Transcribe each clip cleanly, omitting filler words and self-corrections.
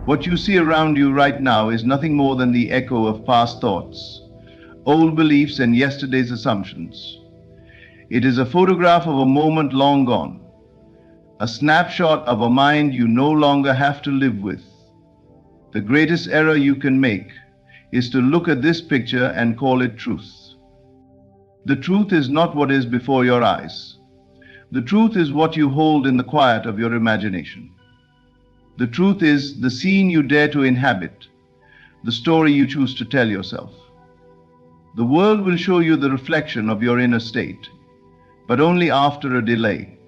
What you see around you right now is nothing more than the echo of past thoughts, old beliefs, and yesterday's assumptions. It is a photograph of a moment long gone, a snapshot of a mind you no longer have to live with. The greatest error you can make is to look at this picture and call it truth. The truth is not what is before your eyes. The truth is what you hold in the quiet of your imagination. The truth is the scene you dare to inhabit, the story you choose to tell yourself. The world will show you the reflection of your inner state, but only after a delay.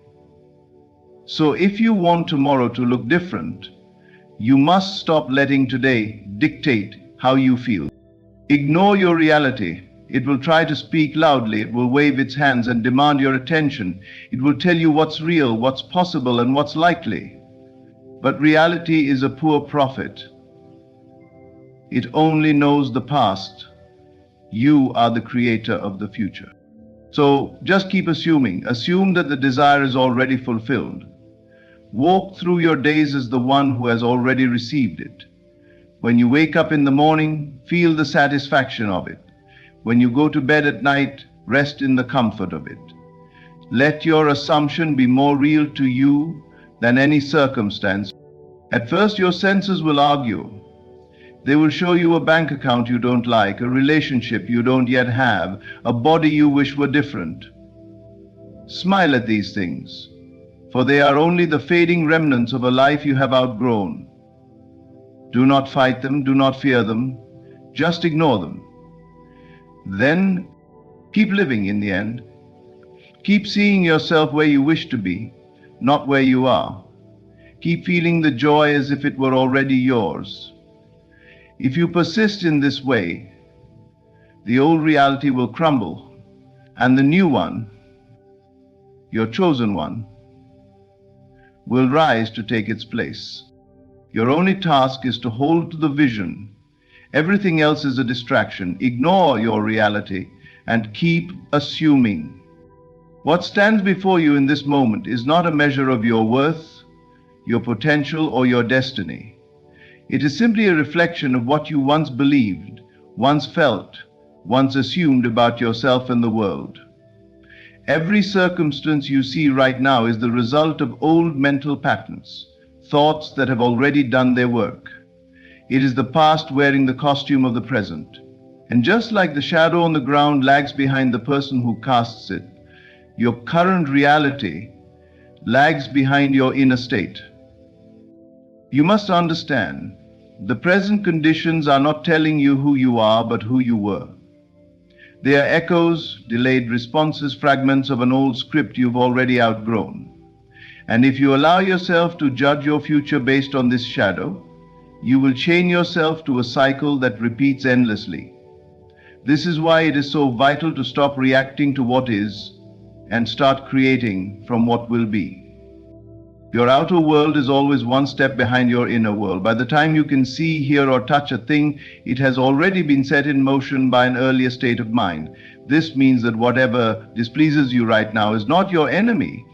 So if you want tomorrow to look different, you must stop letting today dictate how you feel. Ignore your reality. It will try to speak loudly. It will wave its hands and demand your attention. It will tell you what's real, what's possible, and what's likely. But reality is a poor prophet. It only knows the past. You are the creator of the future. So just keep assuming. Assume that the desire is already fulfilled. Walk through your days as the one who has already received it. When you wake up in the morning, feel the satisfaction of it. When you go to bed at night, rest in the comfort of it. Let your assumption be more real to you than any circumstance. At first, your senses will argue. They will show you a bank account you don't like, a relationship you don't yet have, a body you wish were different. Smile at these things, for they are only the fading remnants of a life you have outgrown. Do not fight them, do not fear them, just ignore them. Then, keep living in the end. Keep seeing yourself where you wish to be, not where you are. Keep feeling the joy as if it were already yours. If you persist in this way, the old reality will crumble, and the new one, your chosen one, will rise to take its place. Your only task is to hold to the vision. Everything else is a distraction. Ignore your reality and keep assuming. What stands before you in this moment is not a measure of your worth, your potential, or your destiny. It is simply a reflection of what you once believed, once felt, once assumed about yourself and the world. Every circumstance you see right now is the result of old mental patterns, thoughts that have already done their work. It is the past wearing the costume of the present. And just like the shadow on the ground lags behind the person who casts it, your current reality lags behind your inner state. You must understand, the present conditions are not telling you who you are, but who you were. They are echoes, delayed responses, fragments of an old script you've already outgrown. And if you allow yourself to judge your future based on this shadow, you will chain yourself to a cycle that repeats endlessly. This is why it is so vital to stop reacting to what is and start creating from what will be. Your outer world is always one step behind your inner world. By the time you can see, hear, or touch a thing, it has already been set in motion by an earlier state of mind. This means that whatever displeases you right now is not your enemy.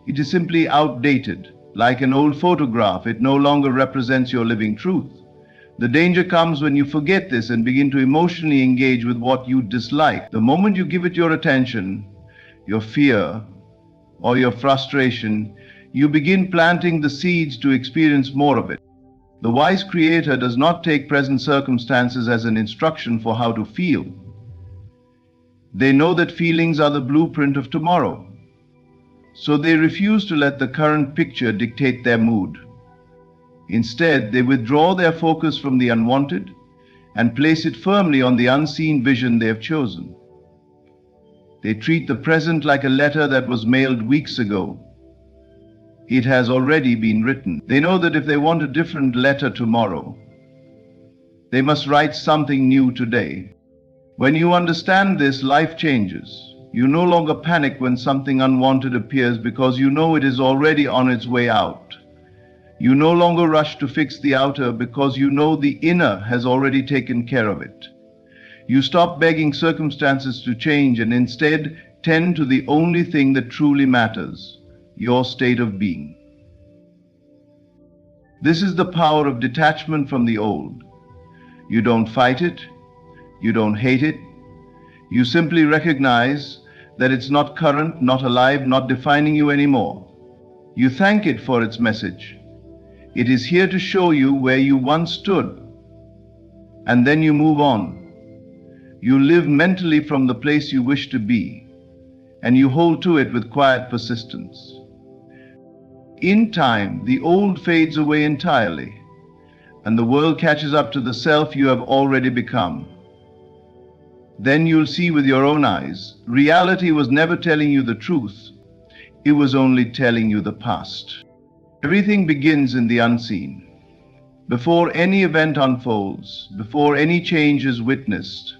It is simply outdated. Like an old photograph, it no longer represents your living truth. The danger comes when you forget this and begin to emotionally engage with what you dislike. The moment you give it your attention, your fear, or your frustration, you begin planting the seeds to experience more of it. The wise creator does not take present circumstances as an instruction for how to feel. They know that feelings are the blueprint of tomorrow. So they refuse to let the current picture dictate their mood. Instead, they withdraw their focus from the unwanted and place it firmly on the unseen vision they have chosen. They treat the present like a letter that was mailed weeks ago. It has already been written. They know that if they want a different letter tomorrow, they must write something new today. When you understand this, life changes. You no longer panic when something unwanted appears because you know it is already on its way out. You no longer rush to fix the outer because you know the inner has already taken care of it. You stop begging circumstances to change and instead tend to the only thing that truly matters, your state of being. This is the power of detachment from the old. You don't fight it, you don't hate it, you simply recognize that it's not current, not alive, not defining you anymore. You thank it for its message. It is here to show you where you once stood, and then you move on. You live mentally from the place you wish to be, and you hold to it with quiet persistence. In time, the old fades away entirely, and the world catches up to the self you have already become. Then you'll see with your own eyes, reality was never telling you the truth, it was only telling you the past. Everything begins in the unseen. Before any event unfolds, before any change is witnessed,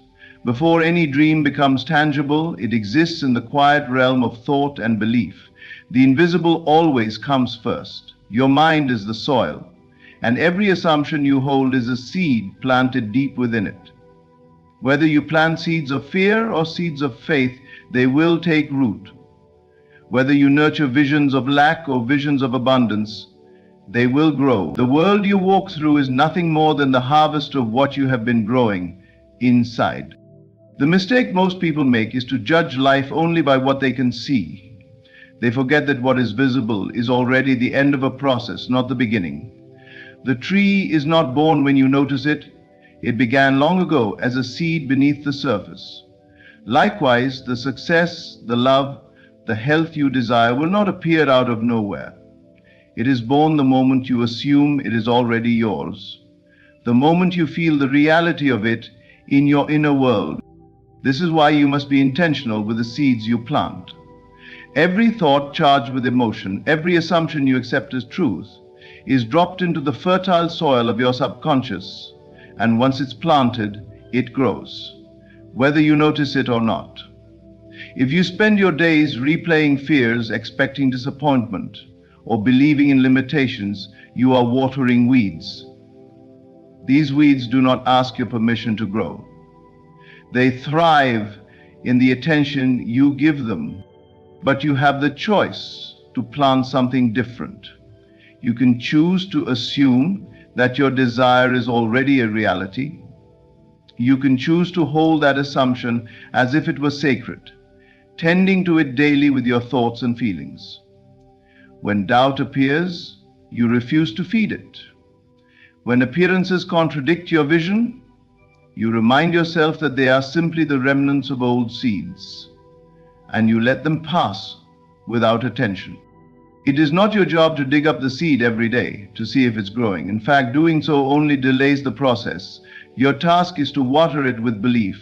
before any dream becomes tangible, it exists in the quiet realm of thought and belief. The invisible always comes first. Your mind is the soil, and every assumption you hold is a seed planted deep within it. Whether you plant seeds of fear or seeds of faith, they will take root. Whether you nurture visions of lack or visions of abundance, they will grow. The world you walk through is nothing more than the harvest of what you have been growing inside. The mistake most people make is to judge life only by what they can see. They forget that what is visible is already the end of a process, not the beginning. The tree is not born when you notice it. It began long ago as a seed beneath the surface. Likewise, the success, the love, the health you desire will not appear out of nowhere. It is born the moment you assume it is already yours, the moment you feel the reality of it in your inner world. This is why you must be intentional with the seeds you plant. Every thought charged with emotion, every assumption you accept as truth, is dropped into the fertile soil of your subconscious, and once it's planted, it grows, whether you notice it or not. If you spend your days replaying fears, expecting disappointment, or believing in limitations, you are watering weeds. These weeds do not ask your permission to grow. They thrive in the attention you give them, but you have the choice to plant something different. You can choose to assume that your desire is already a reality. You can choose to hold that assumption as if it was sacred, tending to it daily with your thoughts and feelings. When doubt appears, you refuse to feed it. When appearances contradict your vision, you remind yourself that they are simply the remnants of old seeds, and you let them pass without attention. It is not your job to dig up the seed every day to see if it's growing. In fact, doing so only delays the process. Your task is to water it with belief,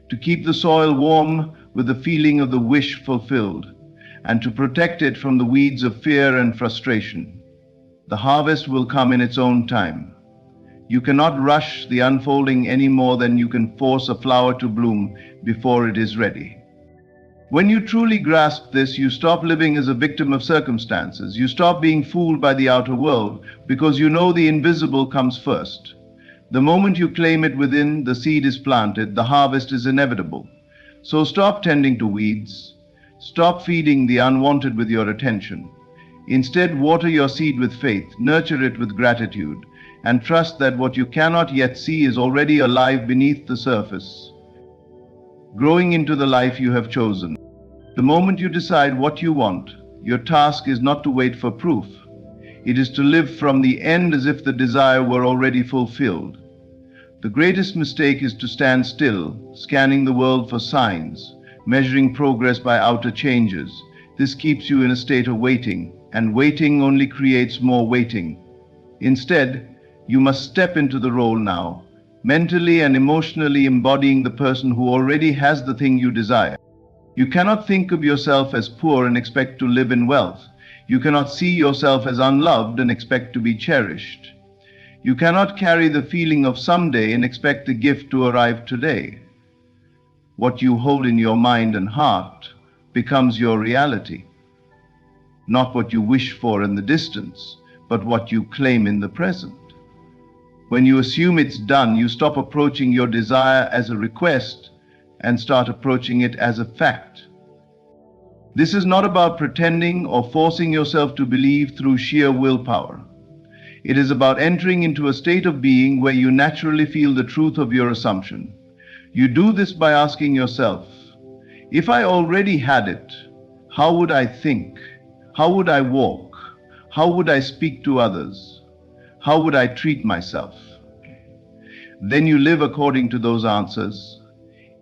to keep the soil warm with the feeling of the wish fulfilled, and to protect it from the weeds of fear and frustration. The harvest will come in its own time. You cannot rush the unfolding any more than you can force a flower to bloom before it is ready. When you truly grasp this, you stop living as a victim of circumstances. You stop being fooled by the outer world because you know the invisible comes first. The moment you claim it within, the seed is planted, the harvest is inevitable. So stop tending to weeds. Stop feeding the unwanted with your attention. Instead, water your seed with faith, nurture it with gratitude, and trust that what you cannot yet see is already alive beneath the surface, growing into the life you have chosen. The moment you decide what you want, your task is not to wait for proof. It is to live from the end as if the desire were already fulfilled. The greatest mistake is to stand still, scanning the world for signs, measuring progress by outer changes. This keeps you in a state of waiting, and waiting only creates more waiting. Instead, you must step into the role now, mentally and emotionally embodying the person who already has the thing you desire. You cannot think of yourself as poor and expect to live in wealth. You cannot see yourself as unloved and expect to be cherished. You cannot carry the feeling of someday and expect the gift to arrive today. What you hold in your mind and heart becomes your reality. Not what you wish for in the distance, but what you claim in the present. When you assume it's done, you stop approaching your desire as a request and start approaching it as a fact. This is not about pretending or forcing yourself to believe through sheer willpower. It is about entering into a state of being where you naturally feel the truth of your assumption. You do this by asking yourself, if I already had it, how would I think? How would I walk? How would I speak to others? How would I treat myself? Then you live according to those answers,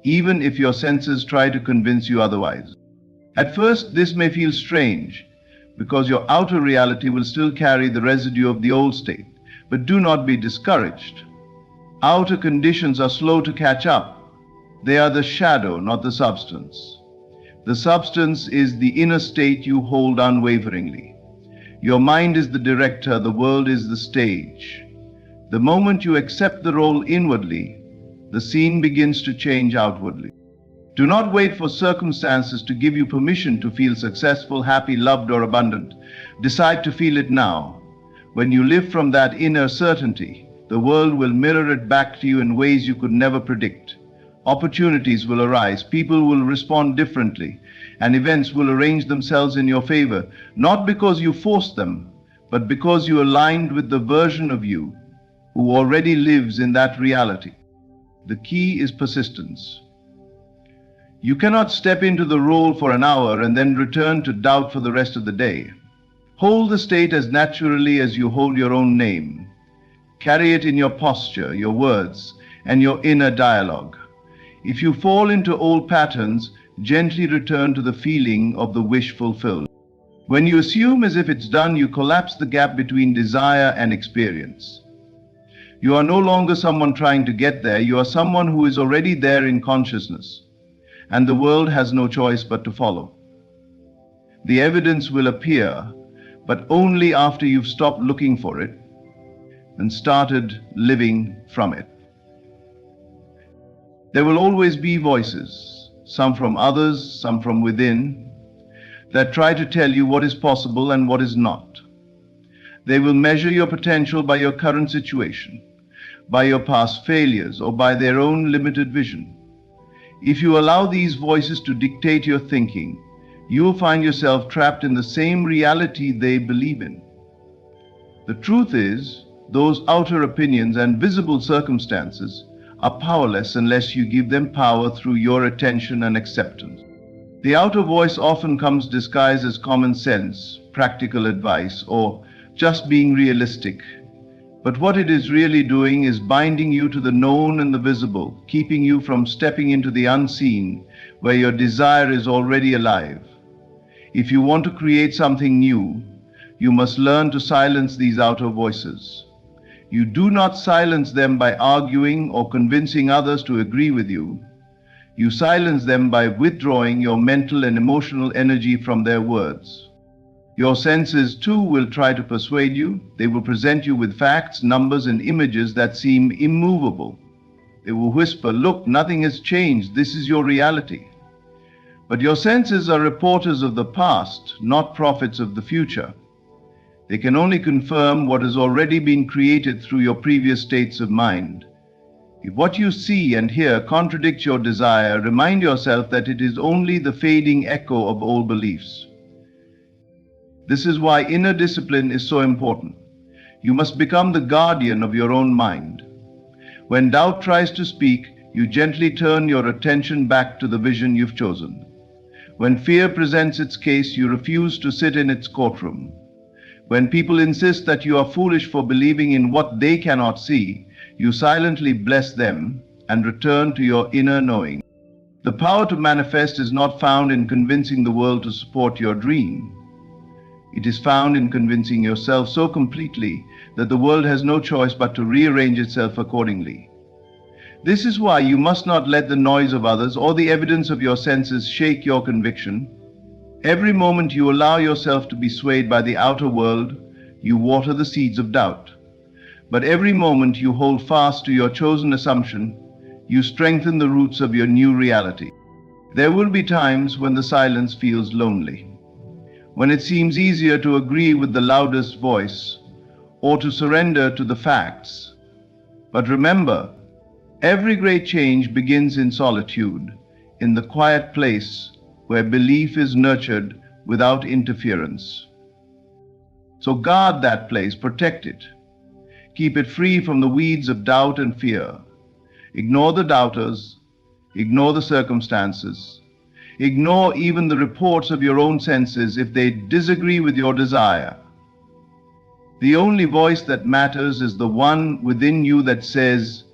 even if your senses try to convince you otherwise. At first, this may feel strange, because your outer reality will still carry the residue of the old state. But do not be discouraged. Outer conditions are slow to catch up. They are the shadow, not the substance. The substance is the inner state you hold unwaveringly. Your mind is the director, the world is the stage. The moment you accept the role inwardly, the scene begins to change outwardly. Do not wait for circumstances to give you permission to feel successful, happy, loved, or abundant. Decide to feel it now. When you live from that inner certainty, the world will mirror it back to you in ways you could never predict. Opportunities will arise, people will respond differently, and events will arrange themselves in your favor, not because you forced them, but because you aligned with the version of you who already lives in that reality. The key is persistence. You cannot step into the role for an hour and then return to doubt for the rest of the day. Hold the state as naturally as you hold your own name. Carry it in your posture, your words, and your inner dialogue. If you fall into old patterns, gently return to the feeling of the wish fulfilled. When you assume as if it's done, you collapse the gap between desire and experience. You are no longer someone trying to get there, you are someone who is already there in consciousness. And the world has no choice but to follow. The evidence will appear, but only after you've stopped looking for it and started living from it. There will always be voices, some from others, some from within, that try to tell you what is possible and what is not. They will measure your potential by your current situation, by your past failures, or by their own limited vision. If you allow these voices to dictate your thinking, you will find yourself trapped in the same reality they believe in. The truth is, those outer opinions and visible circumstances are powerless unless you give them power through your attention and acceptance. The outer voice often comes disguised as common sense, practical advice, or just being realistic. But what it is really doing is binding you to the known and the visible, keeping you from stepping into the unseen, where your desire is already alive. If you want to create something new, you must learn to silence these outer voices. You do not silence them by arguing or convincing others to agree with you. You silence them by withdrawing your mental and emotional energy from their words. Your senses too will try to persuade you. They will present you with facts, numbers, and images that seem immovable. They will whisper, "Look, nothing has changed. This is your reality." But your senses are reporters of the past, not prophets of the future. They can only confirm what has already been created through your previous states of mind. If what you see and hear contradicts your desire, remind yourself that it is only the fading echo of old beliefs. This is why inner discipline is so important. You must become the guardian of your own mind. When doubt tries to speak, you gently turn your attention back to the vision you've chosen. When fear presents its case, you refuse to sit in its courtroom. When people insist that you are foolish for believing in what they cannot see, you silently bless them and return to your inner knowing. The power to manifest is not found in convincing the world to support your dream. It is found in convincing yourself so completely that the world has no choice but to rearrange itself accordingly. This is why you must not let the noise of others or the evidence of your senses shake your conviction. Every moment you allow yourself to be swayed by the outer world, you water the seeds of doubt. But every moment you hold fast to your chosen assumption, you strengthen the roots of your new reality. There will be times when the silence feels lonely, when it seems easier to agree with the loudest voice or to surrender to the facts. But remember, every great change begins in solitude, in the quiet place where belief is nurtured without interference. So guard that place, protect it. Keep it free from the weeds of doubt and fear. Ignore the doubters. Ignore the circumstances. Ignore even the reports of your own senses if they disagree with your desire. The only voice that matters is the one within you that says,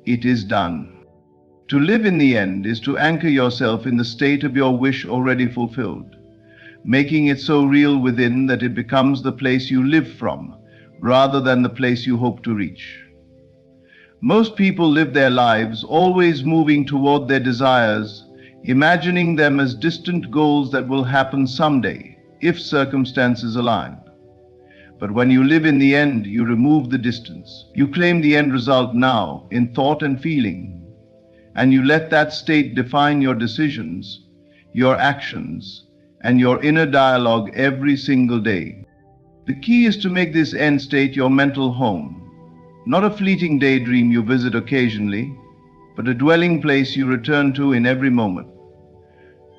"It is done." To live in the end is to anchor yourself in the state of your wish already fulfilled, making it so real within that it becomes the place you live from, rather than the place you hope to reach. Most people live their lives always moving toward their desires, imagining them as distant goals that will happen someday, if circumstances align. But when you live in the end, you remove the distance. You claim the end result now, in thought and feeling, and you let that state define your decisions, your actions, and your inner dialogue every single day. The key is to make this end state your mental home, not a fleeting daydream you visit occasionally, but a dwelling place you return to in every moment.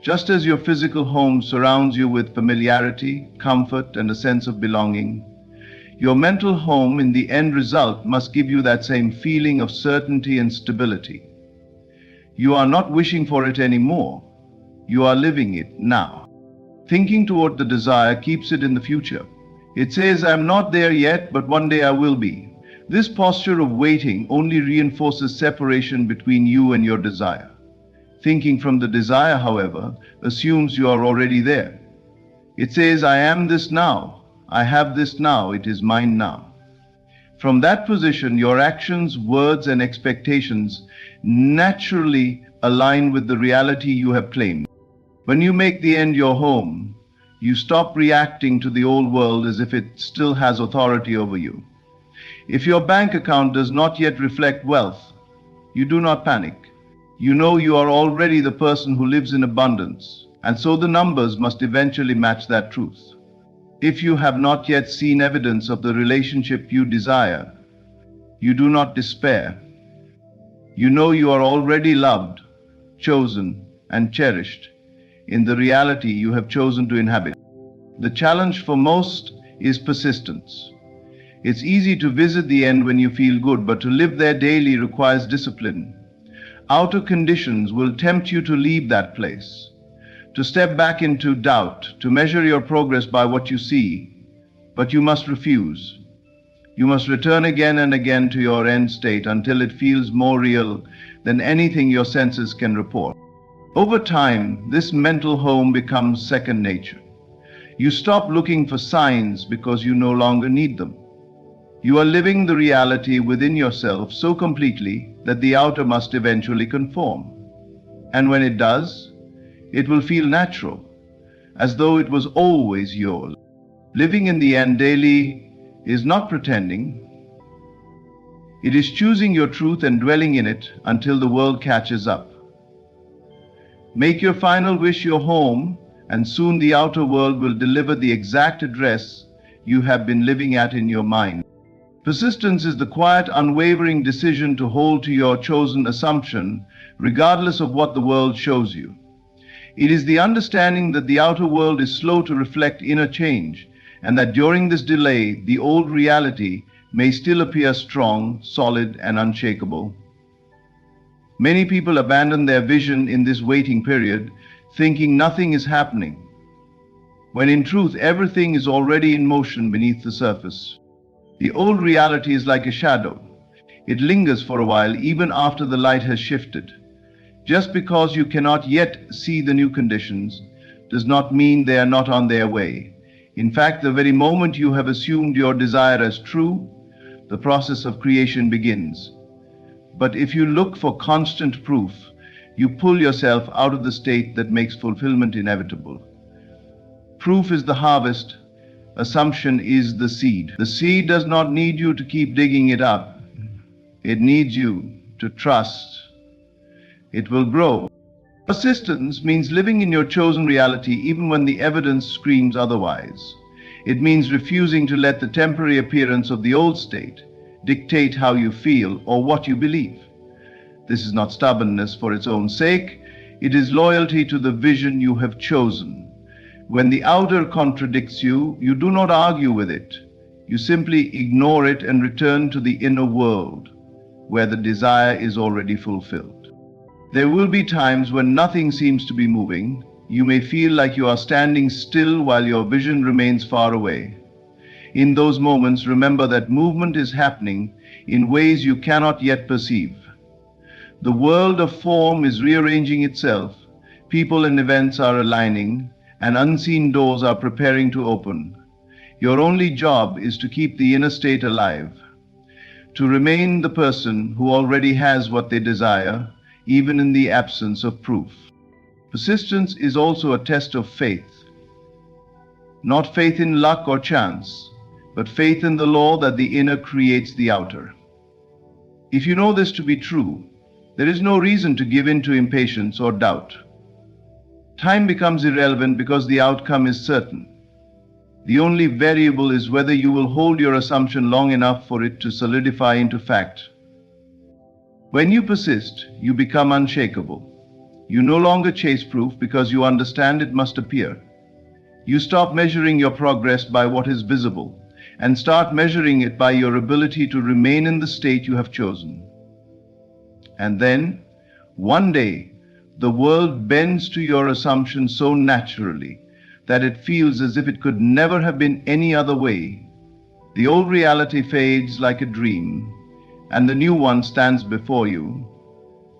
Just as your physical home surrounds you with familiarity, comfort, and a sense of belonging, your mental home in the end result must give you that same feeling of certainty and stability. You are not wishing for it anymore. You are living it now. Thinking toward the desire keeps it in the future. It says, "I'm not there yet, but one day I will be." This posture of waiting only reinforces separation between you and your desire. Thinking from the desire, however, assumes you are already there. It says, "I am this now. I have this now. It is mine now." From that position, your actions, words, and expectations naturally align with the reality you have claimed. When you make the end your home, you stop reacting to the old world as if it still has authority over you. If your bank account does not yet reflect wealth, you do not panic. You know you are already the person who lives in abundance, and so the numbers must eventually match that truth. If you have not yet seen evidence of the relationship you desire, you do not despair. You know you are already loved, chosen, and cherished in the reality you have chosen to inhabit. The challenge for most is persistence. It's easy to visit the end when you feel good, but to live there daily requires discipline. Outer conditions will tempt you to leave that place, to step back into doubt, to measure your progress by what you see, but you must refuse. You must return again and again to your end state until it feels more real than anything your senses can report. Over time, this mental home becomes second nature. You stop looking for signs because you no longer need them. You are living the reality within yourself so completely that the outer must eventually conform. And when it does, it will feel natural, as though it was always yours. Living in the end daily is not pretending. It is choosing your truth and dwelling in it until the world catches up. Make your final wish your home, and soon the outer world will deliver the exact address you have been living at in your mind. Persistence is the quiet, unwavering decision to hold to your chosen assumption, regardless of what the world shows you. It is the understanding that the outer world is slow to reflect inner change, and that during this delay, the old reality may still appear strong, solid, and unshakable. Many people abandon their vision in this waiting period, thinking nothing is happening, when in truth everything is already in motion beneath the surface. The old reality is like a shadow. It lingers for a while even after the light has shifted. Just because you cannot yet see the new conditions does not mean they are not on their way. In fact, the very moment you have assumed your desire as true, the process of creation begins. But if you look for constant proof, you pull yourself out of the state that makes fulfillment inevitable. Proof is the harvest. Assumption is the seed. The seed does not need you to keep digging it up. It needs you to trust. It will grow. Persistence means living in your chosen reality even when the evidence screams otherwise. It means refusing to let the temporary appearance of the old state dictate how you feel or what you believe. This is not stubbornness for its own sake. It is loyalty to the vision you have chosen. When the outer contradicts you, you do not argue with it. You simply ignore it and return to the inner world, where the desire is already fulfilled. There will be times when nothing seems to be moving. You may feel like you are standing still while your vision remains far away. In those moments, remember that movement is happening in ways you cannot yet perceive. The world of form is rearranging itself, people and events are aligning, and unseen doors are preparing to open. Your only job is to keep the inner state alive, to remain the person who already has what they desire, even in the absence of proof. Persistence is also a test of faith. Not faith in luck or chance, but faith in the law that the inner creates the outer. If you know this to be true, there is no reason to give in to impatience or doubt. Time becomes irrelevant because the outcome is certain. The only variable is whether you will hold your assumption long enough for it to solidify into fact. When you persist, you become unshakable. You no longer chase proof because you understand it must appear. You stop measuring your progress by what is visible and start measuring it by your ability to remain in the state you have chosen. And then, one day, the world bends to your assumption so naturally that it feels as if it could never have been any other way. The old reality fades like a dream, and the new one stands before you,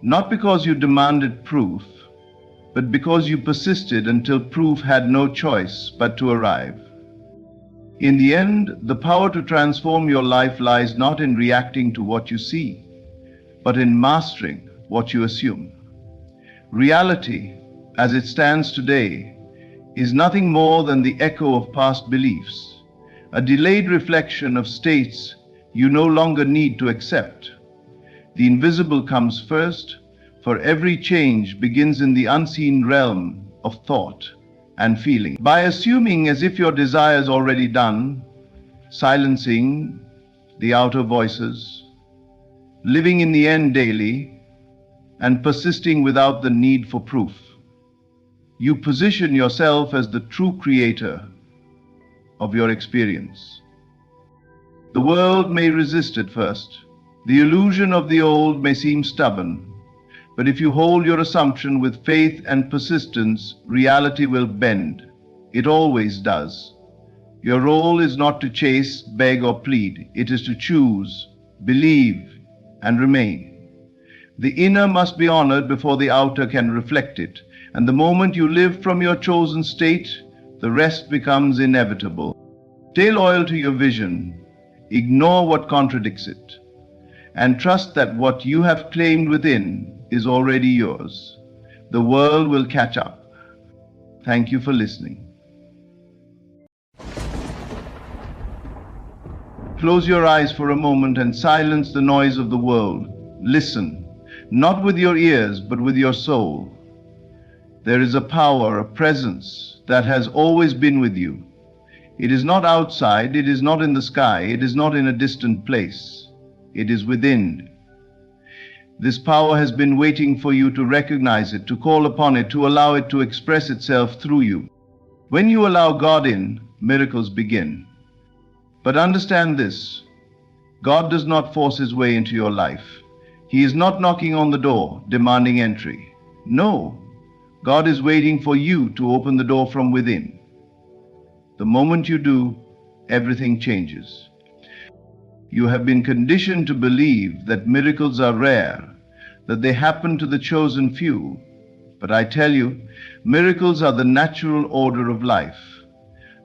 not because you demanded proof, but because you persisted until proof had no choice but to arrive. In the end, the power to transform your life lies not in reacting to what you see, but in mastering what you assume. Reality, as it stands today, is nothing more than the echo of past beliefs, a delayed reflection of states you no longer need to accept. The invisible comes first, for every change begins in the unseen realm of thought and feeling. By assuming as if your desire is already done, silencing the outer voices, living in the end daily, and persisting without the need for proof, you position yourself as the true creator of your experience. The world may resist at first. The illusion of the old may seem stubborn, but if you hold your assumption with faith and persistence, reality will bend. It always does. Your role is not to chase, beg, or plead. It is to choose, believe, and remain. The inner must be honored before the outer can reflect it, and the moment you live from your chosen state, the rest becomes inevitable. Stay loyal to your vision, ignore what contradicts it, and trust that what you have claimed within is already yours. The world will catch up. Thank you for listening. Close your eyes for a moment and silence the noise of the world. Listen, not with your ears, but with your soul. There is a power, a presence that has always been with you. It is not outside, it is not in the sky, it is not in a distant place. It is within. This power has been waiting for you to recognize it, to call upon it, to allow it to express itself through you. When you allow God in, miracles begin. But understand this, God does not force his way into your life. He is not knocking on the door, demanding entry. No, God is waiting for you to open the door from within. The moment you do, everything changes. You have been conditioned to believe that miracles are rare, that they happen to the chosen few. But I tell you, miracles are the natural order of life.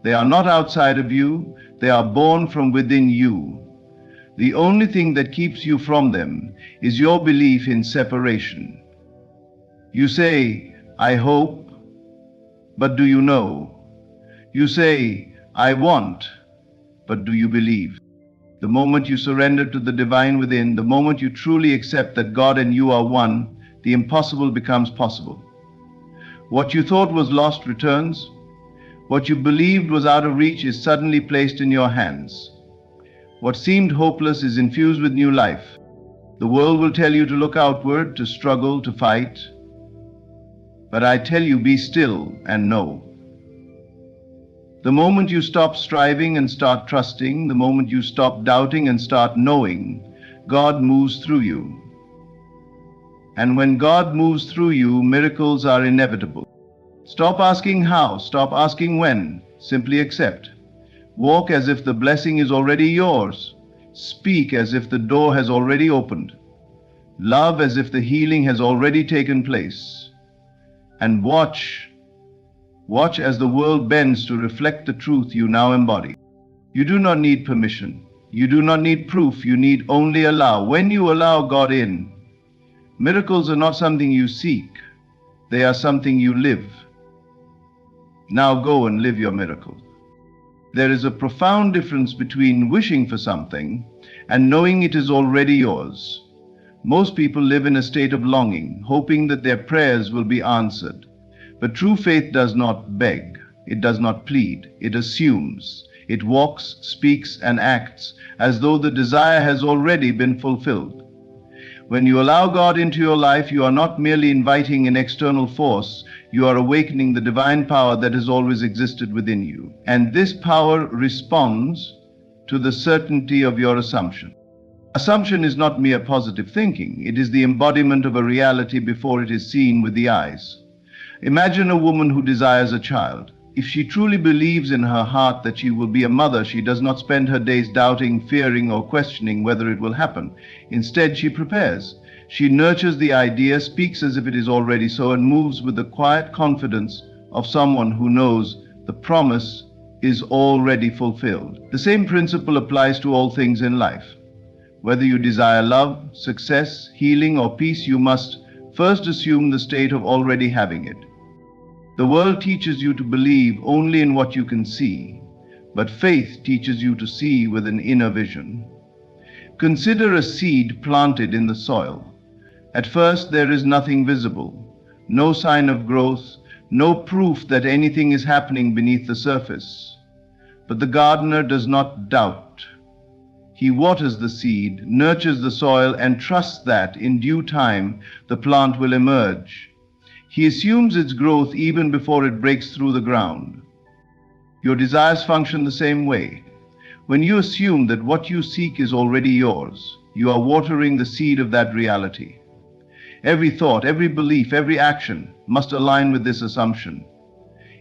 They are not outside of you, they are born from within you. The only thing that keeps you from them is your belief in separation. You say, I hope, but do you know? You say, I want, but do you believe? The moment you surrender to the divine within, the moment you truly accept that God and you are one, the impossible becomes possible. What you thought was lost returns. What you believed was out of reach is suddenly placed in your hands. What seemed hopeless is infused with new life. The world will tell you to look outward, to struggle, to fight. But I tell you, be still and know. The moment you stop striving and start trusting, the moment you stop doubting and start knowing, God moves through you. And when God moves through you, miracles are inevitable. Stop asking how, stop asking when, simply accept. Walk as if the blessing is already yours. Speak as if the door has already opened. Love as if the healing has already taken place. And watch as the world bends to reflect the truth you now embody. You do not need permission. You do not need proof. You need only allow. When you allow God in, miracles are not something you seek. They are something you live. Now go and live your miracle. There is a profound difference between wishing for something and knowing it is already yours. Most people live in a state of longing, hoping that their prayers will be answered. But true faith does not beg, it does not plead, it assumes. It walks, speaks, and acts as though the desire has already been fulfilled. When you allow God into your life, you are not merely inviting an external force, you are awakening the divine power that has always existed within you. And this power responds to the certainty of your assumption. Assumption is not mere positive thinking, it is the embodiment of a reality before it is seen with the eyes. Imagine a woman who desires a child. If she truly believes in her heart that she will be a mother, she does not spend her days doubting, fearing, or questioning whether it will happen. Instead, she prepares. She nurtures the idea, speaks as if it is already so, and moves with the quiet confidence of someone who knows the promise is already fulfilled. The same principle applies to all things in life. Whether you desire love, success, healing, or peace, you must first assume the state of already having it. The world teaches you to believe only in what you can see, but faith teaches you to see with an inner vision. Consider a seed planted in the soil. At first, there is nothing visible, no sign of growth, no proof that anything is happening beneath the surface. But the gardener does not doubt. He waters the seed, nurtures the soil, and trusts that, in due time, the plant will emerge. He assumes its growth even before it breaks through the ground. Your desires function the same way. When you assume that what you seek is already yours, you are watering the seed of that reality. Every thought, every belief, every action must align with this assumption.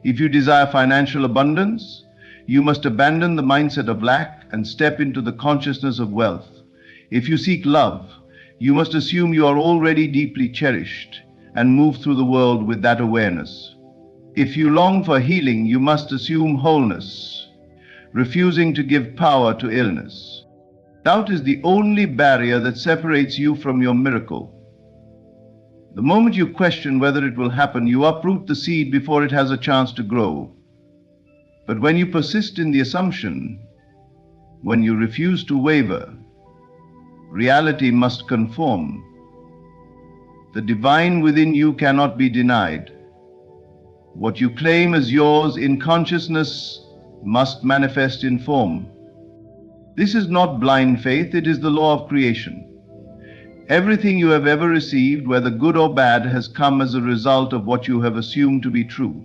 If you desire financial abundance, you must abandon the mindset of lack and step into the consciousness of wealth. If you seek love, you must assume you are already deeply cherished and move through the world with that awareness. If you long for healing, you must assume wholeness, refusing to give power to illness. Doubt is the only barrier that separates you from your miracle. The moment you question whether it will happen, you uproot the seed before it has a chance to grow. But when you persist in the assumption, when you refuse to waver, reality must conform. The divine within you cannot be denied. What you claim as yours in consciousness must manifest in form. This is not blind faith, it is the law of creation. Everything you have ever received, whether good or bad, has come as a result of what you have assumed to be true.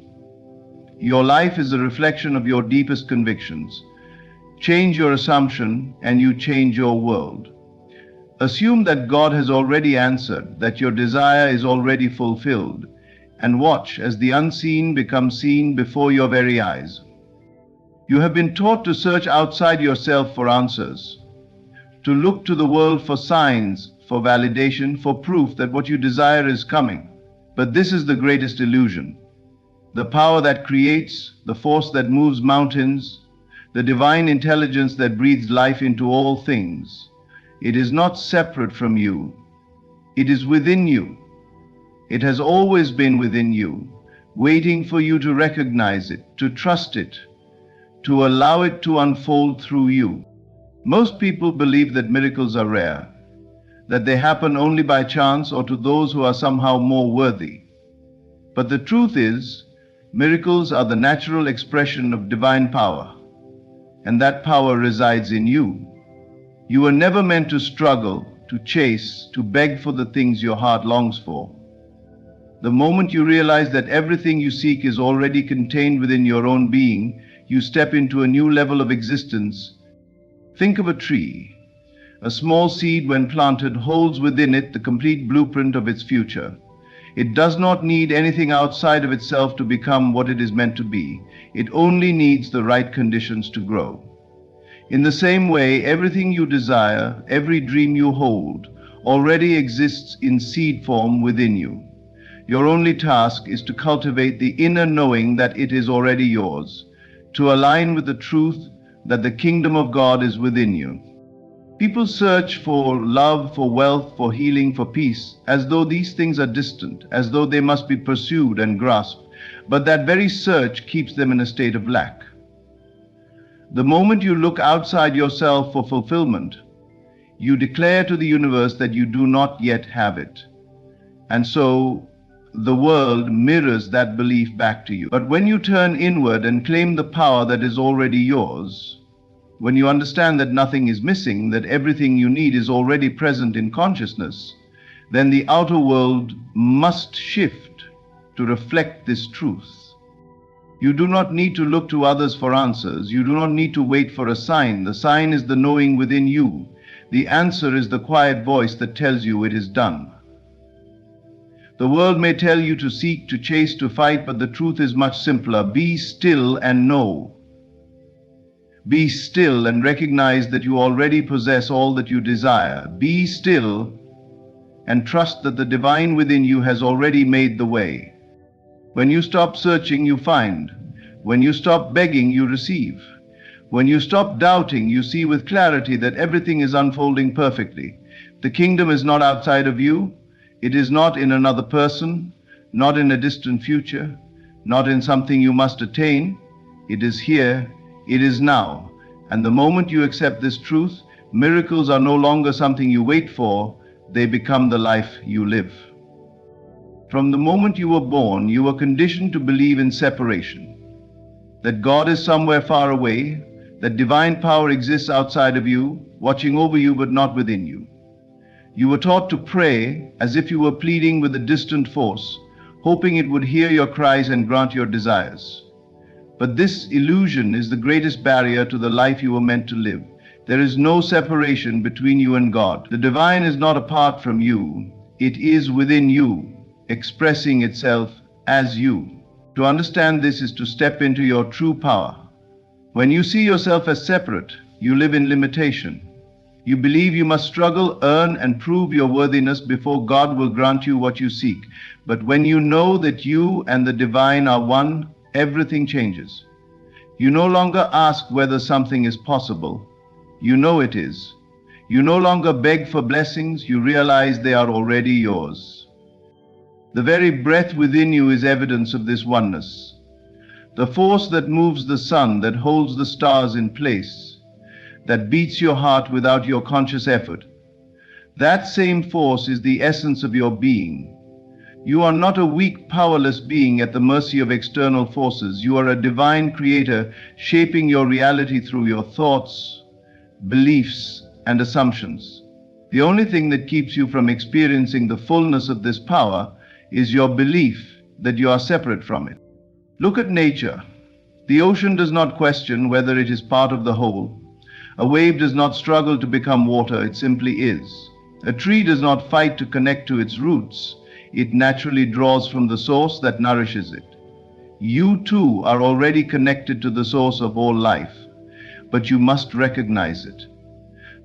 Your life is a reflection of your deepest convictions. Change your assumption and you change your world. Assume that God has already answered, that your desire is already fulfilled, and watch as the unseen becomes seen before your very eyes. You have been taught to search outside yourself for answers, to look to the world for signs, for validation, for proof that what you desire is coming. But this is the greatest illusion. The power that creates, the force that moves mountains, the divine intelligence that breathes life into all things. It is not separate from you. It is within you. It has always been within you, waiting for you to recognize it, to trust it, to allow it to unfold through you. Most people believe that miracles are rare, that they happen only by chance or to those who are somehow more worthy. But the truth is, miracles are the natural expression of divine power, and that power resides in you. You were never meant to struggle, to chase, to beg for the things your heart longs for. The moment you realize that everything you seek is already contained within your own being, you step into a new level of existence. Think of a tree. A small seed, when planted, holds within it the complete blueprint of its future. It does not need anything outside of itself to become what it is meant to be. It only needs the right conditions to grow. In the same way, everything you desire, every dream you hold, already exists in seed form within you. Your only task is to cultivate the inner knowing that it is already yours, to align with the truth that the kingdom of God is within you. People search for love, for wealth, for healing, for peace, as though these things are distant, as though they must be pursued and grasped, but that very search keeps them in a state of lack. The moment you look outside yourself for fulfillment, you declare to the universe that you do not yet have it. And so the world mirrors that belief back to you. But when you turn inward and claim the power that is already yours, when you understand that nothing is missing, that everything you need is already present in consciousness, then the outer world must shift to reflect this truth. You do not need to look to others for answers. You do not need to wait for a sign. The sign is the knowing within you. The answer is the quiet voice that tells you it is done. The world may tell you to seek, to chase, to fight, but the truth is much simpler. Be still and know. Be still and recognize that you already possess all that you desire. Be still and trust that the divine within you has already made the way. When you stop searching, you find. When you stop begging, you receive. When you stop doubting, you see with clarity that everything is unfolding perfectly. The kingdom is not outside of you. It is not in another person, not in a distant future, not in something you must attain. It is here. It is now. And the moment you accept this truth, miracles are no longer something you wait for. They become the life you live. From the moment you were born, you were conditioned to believe in separation, that God is somewhere far away, that divine power exists outside of you, watching over you but not within you. You were taught to pray as if you were pleading with a distant force, hoping it would hear your cries and grant your desires. But this illusion is the greatest barrier to the life you were meant to live. There is no separation between you and God. The divine is not apart from you. It is within you, expressing itself as you. To understand this is to step into your true power. When you see yourself as separate, you live in limitation. You believe you must struggle, earn, and prove your worthiness before God will grant you what you seek. But when you know that you and the divine are one, everything changes. You no longer ask whether something is possible. You know it is. You no longer beg for blessings. You realize they are already yours. The very breath within you is evidence of this oneness. The force that moves the sun, that holds the stars in place, that beats your heart without your conscious effort, that same force is the essence of your being. You are not a weak, powerless being at the mercy of external forces. You are a divine creator shaping your reality through your thoughts, beliefs, and assumptions. The only thing that keeps you from experiencing the fullness of this power is your belief that you are separate from it. Look at nature. The ocean does not question whether it is part of the whole. A wave does not struggle to become water, it simply is. A tree does not fight to connect to its roots. It naturally draws from the source that nourishes it. You too are already connected to the source of all life, but you must recognize it.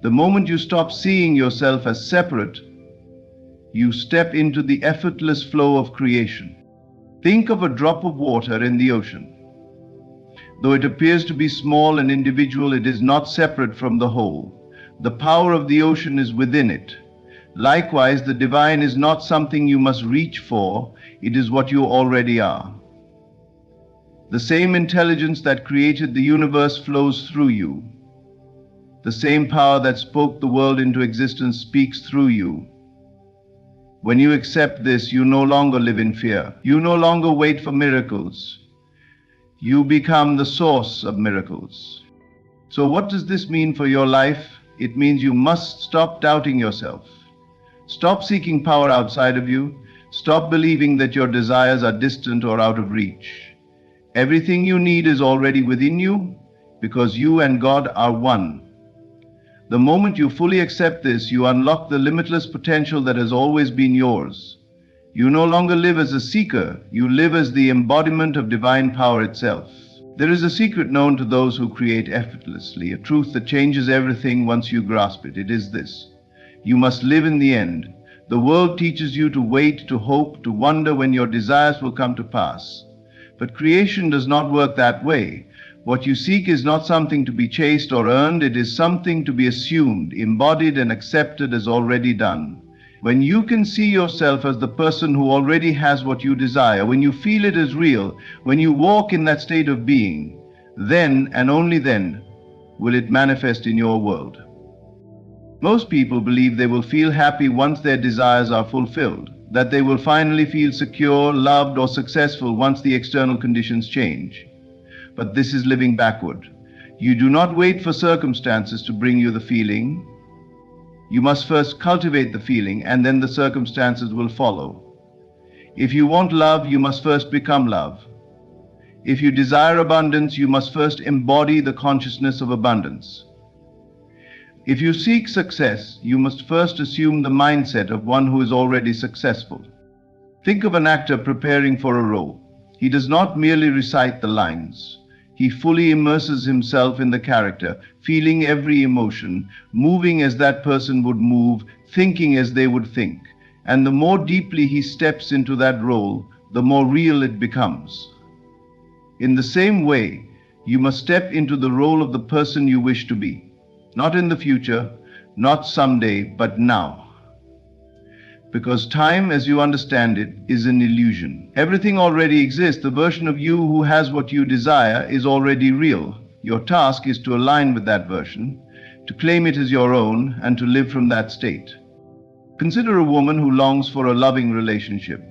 The moment you stop seeing yourself as separate, you step into the effortless flow of creation. Think of a drop of water in the ocean. Though it appears to be small and individual, it is not separate from the whole. The power of the ocean is within it. Likewise, the divine is not something you must reach for, it is what you already are. The same intelligence that created the universe flows through you. The same power that spoke the world into existence speaks through you. When you accept this, you no longer live in fear. You no longer wait for miracles. You become the source of miracles. So what does this mean for your life? It means you must stop doubting yourself. Stop seeking power outside of you. Stop believing that your desires are distant or out of reach. Everything you need is already within you because you and God are one. The moment you fully accept this, you unlock the limitless potential that has always been yours. You no longer live as a seeker, you live as the embodiment of divine power itself. There is a secret known to those who create effortlessly, a truth that changes everything once you grasp it. It is this: you must live in the end. The world teaches you to wait, to hope, to wonder when your desires will come to pass. But creation does not work that way. What you seek is not something to be chased or earned, it is something to be assumed, embodied, and accepted as already done. When you can see yourself as the person who already has what you desire, when you feel it as real, when you walk in that state of being, then and only then will it manifest in your world. Most people believe they will feel happy once their desires are fulfilled, that they will finally feel secure, loved, or successful once the external conditions change. But this is living backward. You do not wait for circumstances to bring you the feeling. You must first cultivate the feeling, and then the circumstances will follow. If you want love, you must first become love. If you desire abundance, you must first embody the consciousness of abundance. If you seek success, you must first assume the mindset of one who is already successful. Think of an actor preparing for a role. He does not merely recite the lines. He fully immerses himself in the character, feeling every emotion, moving as that person would move, thinking as they would think. And the more deeply he steps into that role, the more real it becomes. In the same way, you must step into the role of the person you wish to be. Not in the future, not someday, but now. Because time, as you understand it, is an illusion. Everything already exists. The version of you who has what you desire is already real. Your task is to align with that version, to claim it as your own, and to live from that state. Consider a woman who longs for a loving relationship.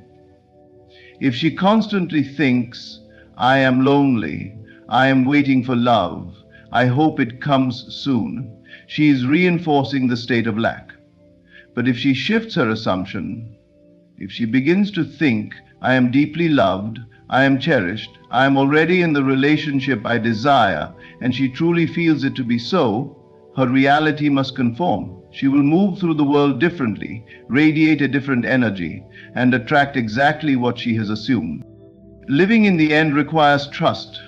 If she constantly thinks, "I am lonely, I am waiting for love, I hope it comes soon," she is reinforcing the state of lack. But if she shifts her assumption, if she begins to think, "I am deeply loved, I am cherished, I am already in the relationship I desire," and she truly feels it to be so, her reality must conform. She will move through the world differently, radiate a different energy, and attract exactly what she has assumed. Living in the end requires trust.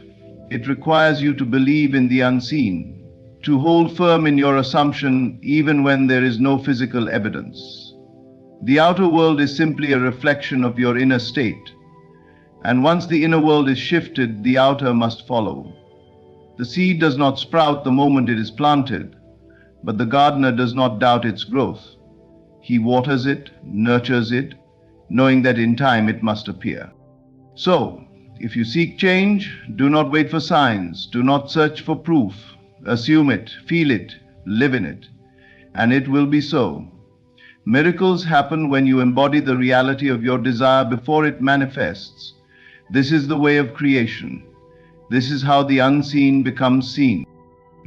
It requires you to believe in the unseen, to hold firm in your assumption even when there is no physical evidence. The outer world is simply a reflection of your inner state, and once the inner world is shifted, the outer must follow. The seed does not sprout the moment it is planted, but the gardener does not doubt its growth. He waters it, nurtures it, knowing that in time it must appear. So, if you seek change, do not wait for signs, do not search for proof. Assume it, feel it, live in it, and it will be so. Miracles happen when you embody the reality of your desire before it manifests. This is the way of creation. This is how the unseen becomes seen.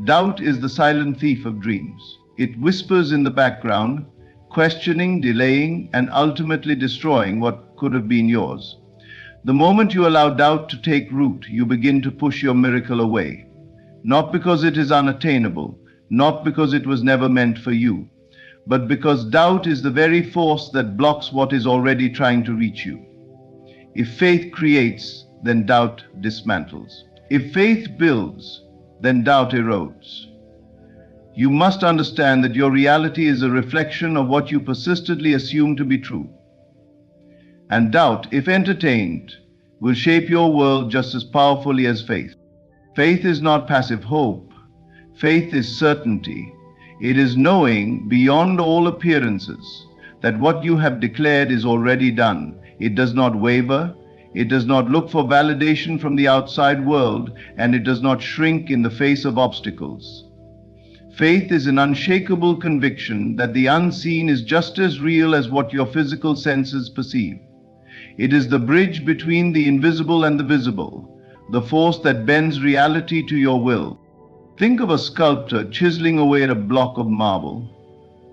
Doubt is the silent thief of dreams. It whispers in the background, questioning, delaying, and ultimately destroying what could have been yours. The moment you allow doubt to take root, you begin to push your miracle away. Not because it is unattainable, not because it was never meant for you, but because doubt is the very force that blocks what is already trying to reach you. If faith creates, then doubt dismantles. If faith builds, then doubt erodes. You must understand that your reality is a reflection of what you persistently assume to be true. And doubt, if entertained, will shape your world just as powerfully as faith. Faith is not passive hope. Faith is certainty. It is knowing beyond all appearances that what you have declared is already done. It does not waver. It does not look for validation from the outside world, and it does not shrink in the face of obstacles. Faith is an unshakable conviction that the unseen is just as real as what your physical senses perceive. It is the bridge between the invisible and the visible, the force that bends reality to your will. Think of a sculptor chiseling away at a block of marble.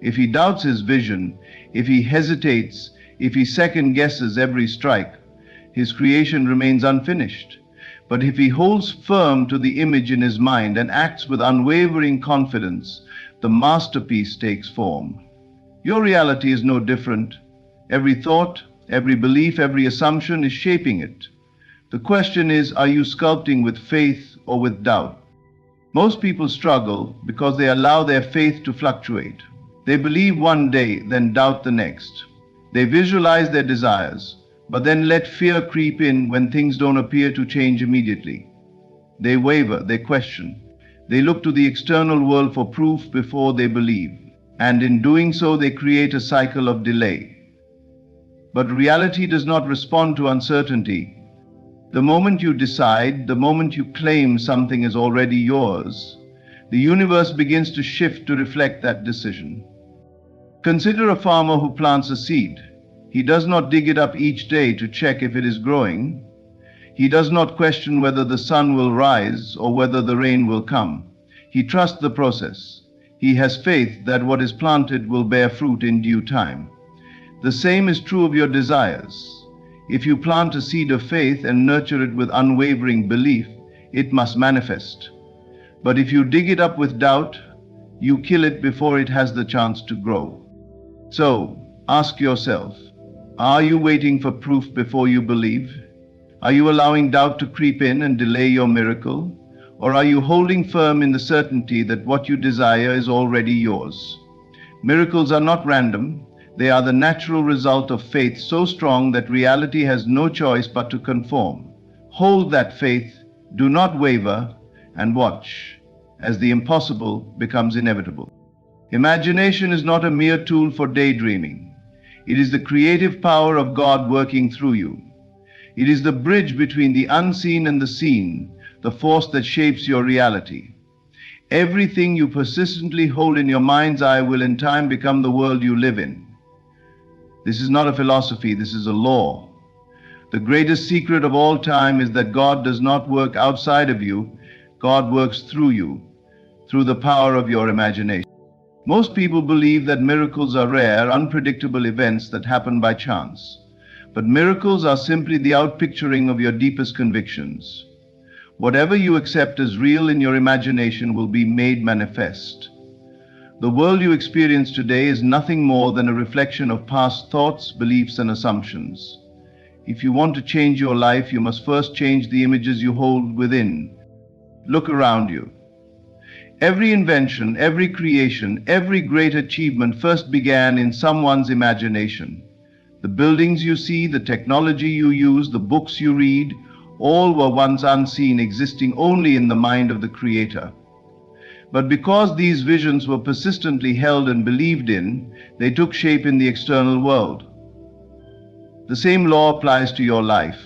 If he doubts his vision, if he hesitates, if he second guesses every strike, his creation remains unfinished. But if he holds firm to the image in his mind and acts with unwavering confidence, the masterpiece takes form. Your reality is no different. Every thought, every belief, every assumption is shaping it. The question is, are you sculpting with faith or with doubt? Most people struggle because they allow their faith to fluctuate. They believe one day, then doubt the next. They visualize their desires, but then let fear creep in when things don't appear to change immediately. They waver, they question. They look to the external world for proof before they believe. And in doing so, they create a cycle of delay. But reality does not respond to uncertainty. The moment you decide, the moment you claim something is already yours, the universe begins to shift to reflect that decision. Consider a farmer who plants a seed. He does not dig it up each day to check if it is growing. He does not question whether the sun will rise or whether the rain will come. He trusts the process. He has faith that what is planted will bear fruit in due time. The same is true of your desires. If you plant a seed of faith and nurture it with unwavering belief, it must manifest. But if you dig it up with doubt, you kill it before it has the chance to grow. So, ask yourself, are you waiting for proof before you believe? Are you allowing doubt to creep in and delay your miracle? Or are you holding firm in the certainty that what you desire is already yours? Miracles are not random. They are the natural result of faith so strong that reality has no choice but to conform. Hold that faith, do not waver, and watch as the impossible becomes inevitable. Imagination is not a mere tool for daydreaming. It is the creative power of God working through you. It is the bridge between the unseen and the seen, the force that shapes your reality. Everything you persistently hold in your mind's eye will in time become the world you live in. This is not a philosophy, this is a law. The greatest secret of all time is that God does not work outside of you, God works through you, through the power of your imagination. Most people believe that miracles are rare, unpredictable events that happen by chance. But miracles are simply the outpicturing of your deepest convictions. Whatever you accept as real in your imagination will be made manifest. The world you experience today is nothing more than a reflection of past thoughts, beliefs, and assumptions. If you want to change your life, you must first change the images you hold within. Look around you. Every invention, every creation, every great achievement first began in someone's imagination. The buildings you see, the technology you use, the books you read, all were once unseen, existing only in the mind of the Creator. But because these visions were persistently held and believed in, they took shape in the external world. The same law applies to your life.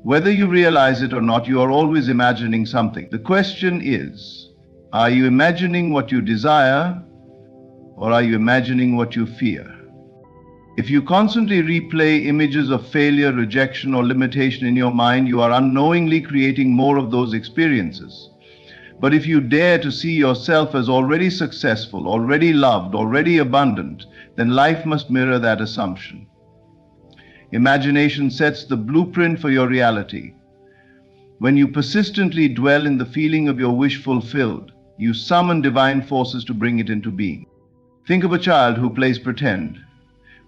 Whether you realize it or not, you are always imagining something. The question is, are you imagining what you desire, or are you imagining what you fear? If you constantly replay images of failure, rejection, or limitation in your mind, you are unknowingly creating more of those experiences. But if you dare to see yourself as already successful, already loved, already abundant, then life must mirror that assumption. Imagination sets the blueprint for your reality. When you persistently dwell in the feeling of your wish fulfilled, you summon divine forces to bring it into being. Think of a child who plays pretend.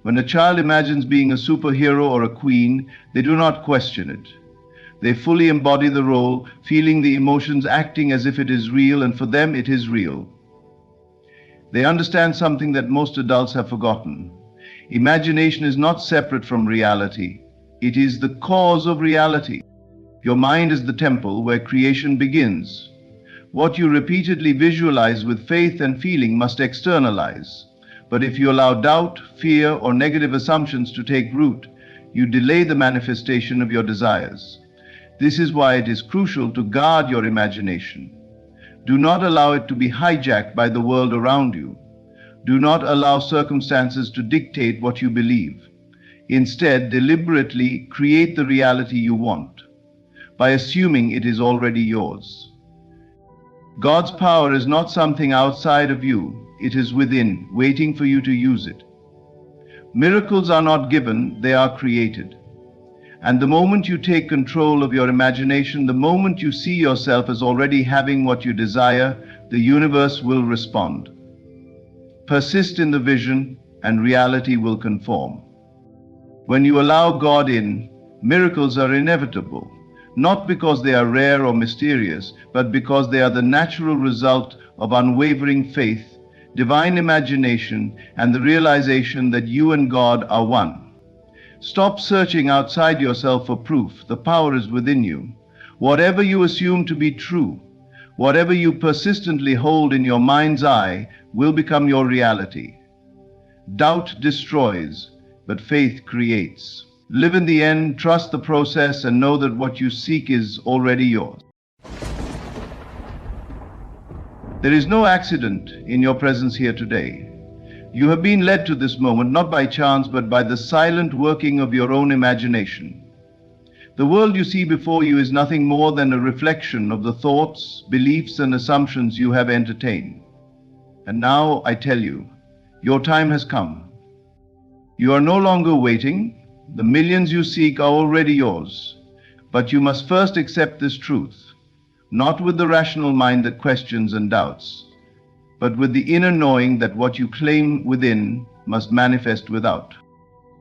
When a child imagines being a superhero or a queen, they do not question it. They fully embody the role, feeling the emotions, acting as if it is real, and for them it is real. They understand something that most adults have forgotten. Imagination is not separate from reality. It is the cause of reality. Your mind is the temple where creation begins. What you repeatedly visualize with faith and feeling must externalize. But if you allow doubt, fear, or negative assumptions to take root, you delay the manifestation of your desires. This is why it is crucial to guard your imagination. Do not allow it to be hijacked by the world around you. Do not allow circumstances to dictate what you believe. Instead, deliberately create the reality you want by assuming it is already yours. God's power is not something outside of you. It is within, waiting for you to use it. Miracles are not given, they are created. And the moment you take control of your imagination, the moment you see yourself as already having what you desire, the universe will respond. Persist in the vision, and reality will conform. When you allow God in, miracles are inevitable, not because they are rare or mysterious, but because they are the natural result of unwavering faith, divine imagination, and the realization that you and God are one. Stop searching outside yourself for proof. The power is within you. Whatever you assume to be true, whatever you persistently hold in your mind's eye, will become your reality. Doubt destroys, but faith creates. Live in the end, trust the process, and know that what you seek is already yours. There is no accident in your presence here today. You have been led to this moment not by chance, but by the silent working of your own imagination. The world you see before you is nothing more than a reflection of the thoughts, beliefs, and assumptions you have entertained. And now I tell you, your time has come. You are no longer waiting. The millions you seek are already yours. But you must first accept this truth, not with the rational mind that questions and doubts, but with the inner knowing that what you claim within must manifest without.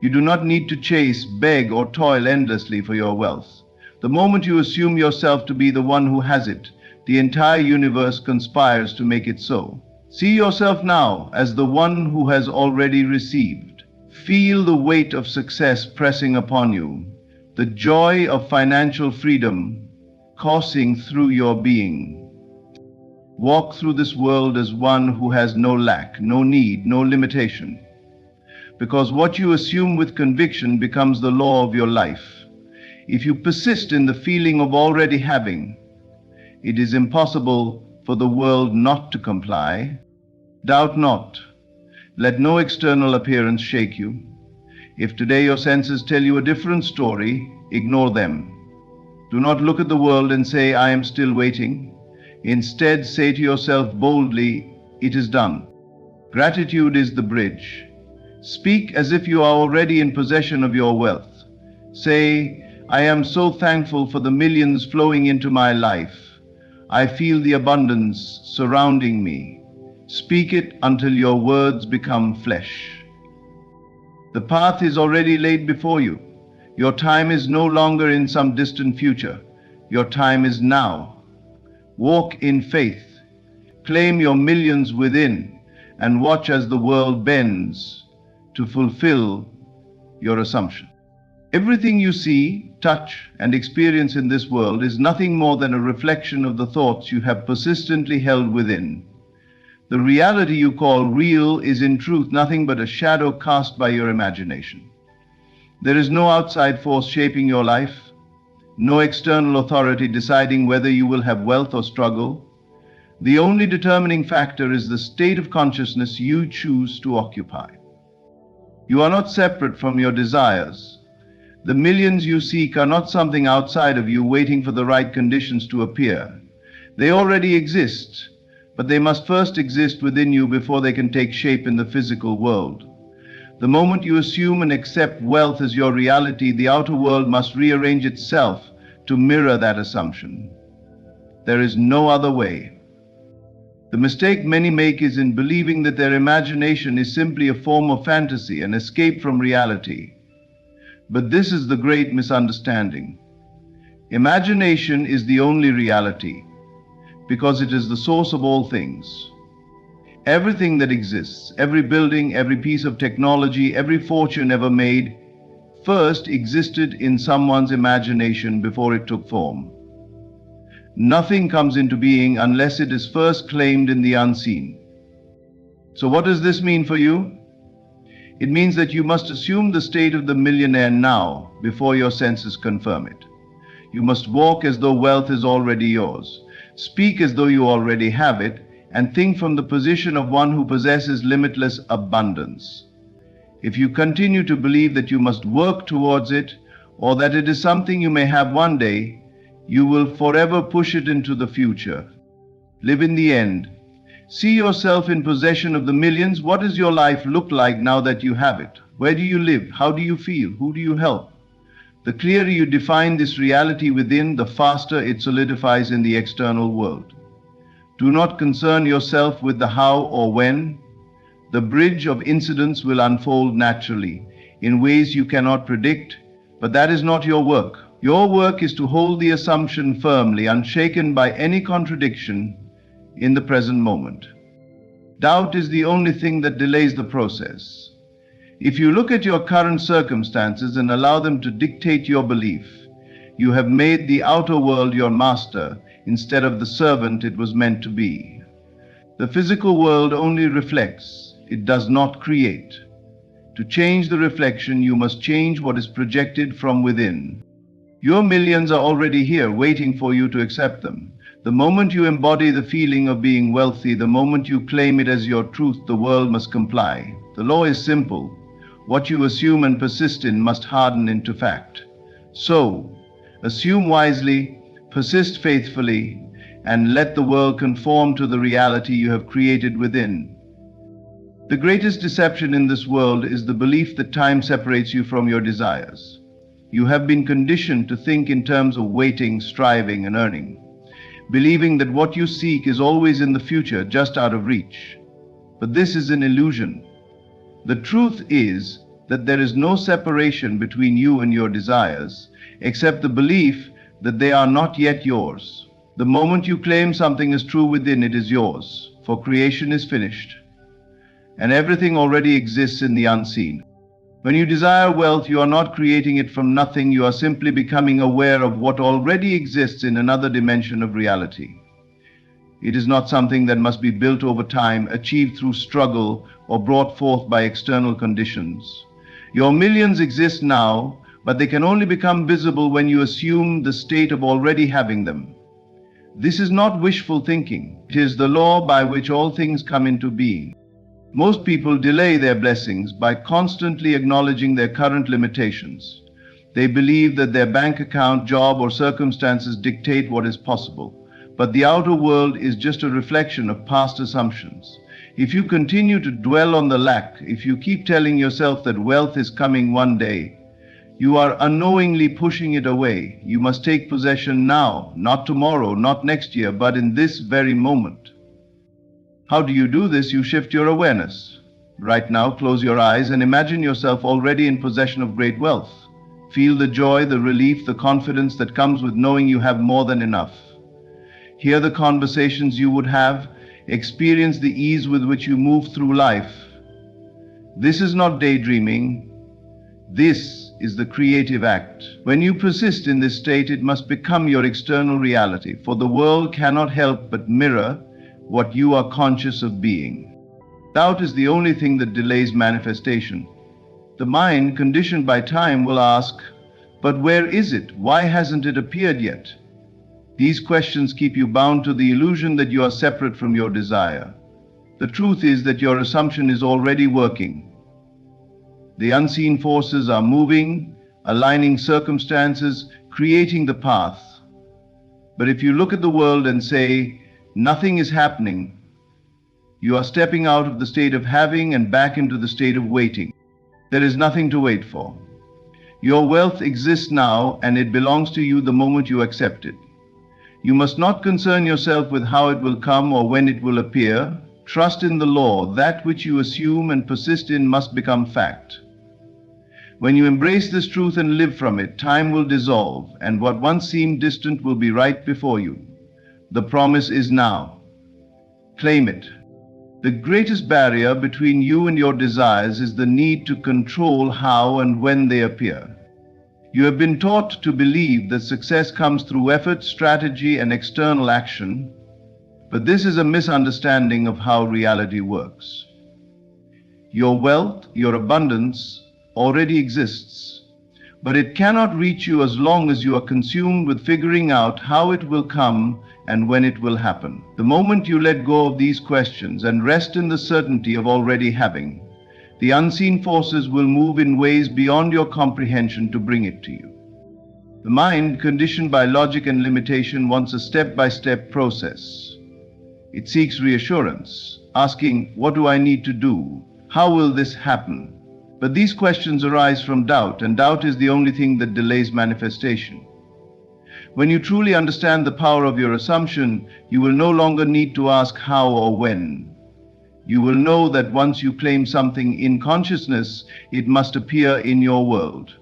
You do not need to chase, beg, or toil endlessly for your wealth. The moment you assume yourself to be the one who has it, the entire universe conspires to make it so. See yourself now as the one who has already received. Feel the weight of success pressing upon you, the joy of financial freedom coursing through your being. Walk through this world as one who has no lack, no need, no limitation. Because what you assume with conviction becomes the law of your life. If you persist in the feeling of already having, it is impossible for the world not to comply. Doubt not. Let no external appearance shake you. If today your senses tell you a different story, ignore them. Do not look at the world and say, I am still waiting. Instead, say to yourself boldly, it is done. Gratitude is the bridge. Speak as if you are already in possession of your wealth. Say, I am so thankful for the millions flowing into my life. I feel the abundance surrounding me. Speak it until your words become flesh. The path is already laid before you. Your time is no longer in some distant future. Your time is now. Walk in faith. Claim your millions within and watch as the world bends to fulfill your assumption. Everything you see, touch, and experience in this world is nothing more than a reflection of the thoughts you have persistently held within. The reality you call real is in truth nothing but a shadow cast by your imagination. There is no outside force shaping your life, no external authority deciding whether you will have wealth or struggle. The only determining factor is the state of consciousness you choose to occupy. You are not separate from your desires. The millions you seek are not something outside of you waiting for the right conditions to appear. They already exist, but they must first exist within you before they can take shape in the physical world. The moment you assume and accept wealth as your reality, the outer world must rearrange itself to mirror that assumption. There is no other way. The mistake many make is in believing that their imagination is simply a form of fantasy, an escape from reality. But this is the great misunderstanding. Imagination is the only reality, because it is the source of all things. Everything that exists, every building, every piece of technology, every fortune ever made, first existed in someone's imagination before it took form. Nothing comes into being unless it is first claimed in the unseen. So what does this mean for you? It means that you must assume the state of the millionaire now before your senses confirm it. You must walk as though wealth is already yours. Speak as though you already have it, and think from the position of one who possesses limitless abundance. If you continue to believe that you must work towards it, or that it is something you may have one day, you will forever push it into the future. Live in the end. See yourself in possession of the millions. What does your life look like now that you have it? Where do you live? How do you feel? Who do you help? The clearer you define this reality within, the faster it solidifies in the external world. Do not concern yourself with the how or when. The bridge of incidents will unfold naturally, in ways you cannot predict, but that is not your work. Your work is to hold the assumption firmly, unshaken by any contradiction in the present moment. Doubt is the only thing that delays the process. If you look at your current circumstances and allow them to dictate your belief, you have made the outer world your master instead of the servant it was meant to be. The physical world only reflects, it does not create. To change the reflection, you must change what is projected from within. Your millions are already here, waiting for you to accept them. The moment you embody the feeling of being wealthy, the moment you claim it as your truth, the world must comply. The law is simple. What you assume and persist in must harden into fact. So, assume wisely, persist faithfully, and let the world conform to the reality you have created within. The greatest deception in this world is the belief that time separates you from your desires. You have been conditioned to think in terms of waiting, striving, and earning, believing that what you seek is always in the future, just out of reach. But this is an illusion. The truth is that there is no separation between you and your desires, except the belief that they are not yet yours. The moment you claim something is true within, it is yours, for creation is finished, and everything already exists in the unseen. When you desire wealth, you are not creating it from nothing, you are simply becoming aware of what already exists in another dimension of reality. It is not something that must be built over time, achieved through struggle, or brought forth by external conditions. Your millions exist now, but they can only become visible when you assume the state of already having them. This is not wishful thinking. It is the law by which all things come into being. Most people delay their blessings by constantly acknowledging their current limitations. They believe that their bank account, job, or circumstances dictate what is possible. But the outer world is just a reflection of past assumptions. If you continue to dwell on the lack, if you keep telling yourself that wealth is coming one day, you are unknowingly pushing it away. You must take possession now, not tomorrow, not next year, but in this very moment. How do you do this? You shift your awareness. Right now, close your eyes and imagine yourself already in possession of great wealth. Feel the joy, the relief, the confidence that comes with knowing you have more than enough. Hear the conversations you would have. Experience the ease with which you move through life. This is not daydreaming. This is the creative act. When you persist in this state, it must become your external reality, for the world cannot help but mirror what you are conscious of being. Doubt is the only thing that delays manifestation. The mind, conditioned by time, will ask, but where is it? Why hasn't it appeared yet? These questions keep you bound to the illusion that you are separate from your desire. The truth is that your assumption is already working. The unseen forces are moving, aligning circumstances, creating the path. But if you look at the world and say, nothing is happening, you are stepping out of the state of having and back into the state of waiting. There is nothing to wait for. Your wealth exists now, and it belongs to you the moment you accept it. You must not concern yourself with how it will come or when it will appear. Trust in the law. That which you assume and persist in must become fact. When you embrace this truth and live from it, time will dissolve, and what once seemed distant will be right before you. The promise is now. Claim it. The greatest barrier between you and your desires is the need to control how and when they appear. You have been taught to believe that success comes through effort, strategy, and external action, but this is a misunderstanding of how reality works. Your wealth, your abundance, already exists, but it cannot reach you as long as you are consumed with figuring out how it will come and when it will happen. The moment you let go of these questions and rest in the certainty of already having, the unseen forces will move in ways beyond your comprehension to bring it to you. The mind, conditioned by logic and limitation, wants a step-by-step process. It seeks reassurance, asking, what do I need to do? How will this happen? But these questions arise from doubt, and doubt is the only thing that delays manifestation. When you truly understand the power of your assumption, you will no longer need to ask how or when. You will know that once you claim something in consciousness, it must appear in your world.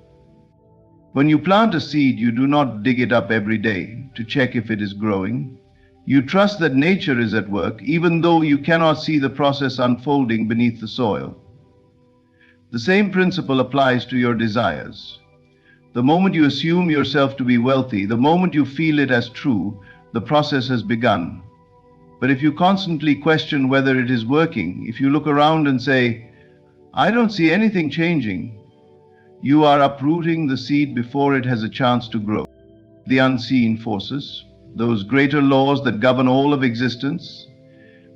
When you plant a seed, you do not dig it up every day to check if it is growing. You trust that nature is at work, even though you cannot see the process unfolding beneath the soil. The same principle applies to your desires. The moment you assume yourself to be wealthy, the moment you feel it as true, the process has begun. But if you constantly question whether it is working, if you look around and say, "I don't see anything changing," you are uprooting the seed before it has a chance to grow. The unseen forces, those greater laws that govern all of existence,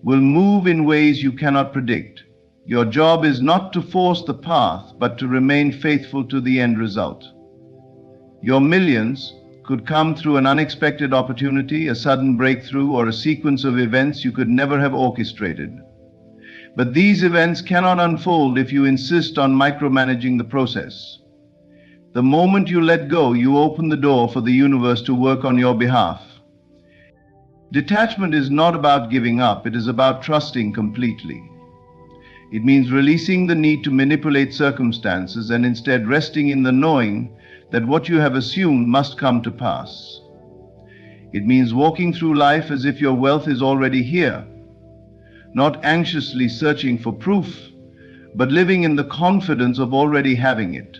will move in ways you cannot predict. Your job is not to force the path, but to remain faithful to the end result. Your millions could come through an unexpected opportunity, a sudden breakthrough, or a sequence of events you could never have orchestrated. But these events cannot unfold if you insist on micromanaging the process. The moment you let go, you open the door for the universe to work on your behalf. Detachment is not about giving up, it is about trusting completely. It means releasing the need to manipulate circumstances and instead resting in the knowing that what you have assumed must come to pass. It means walking through life as if your wealth is already here, not anxiously searching for proof, but living in the confidence of already having it.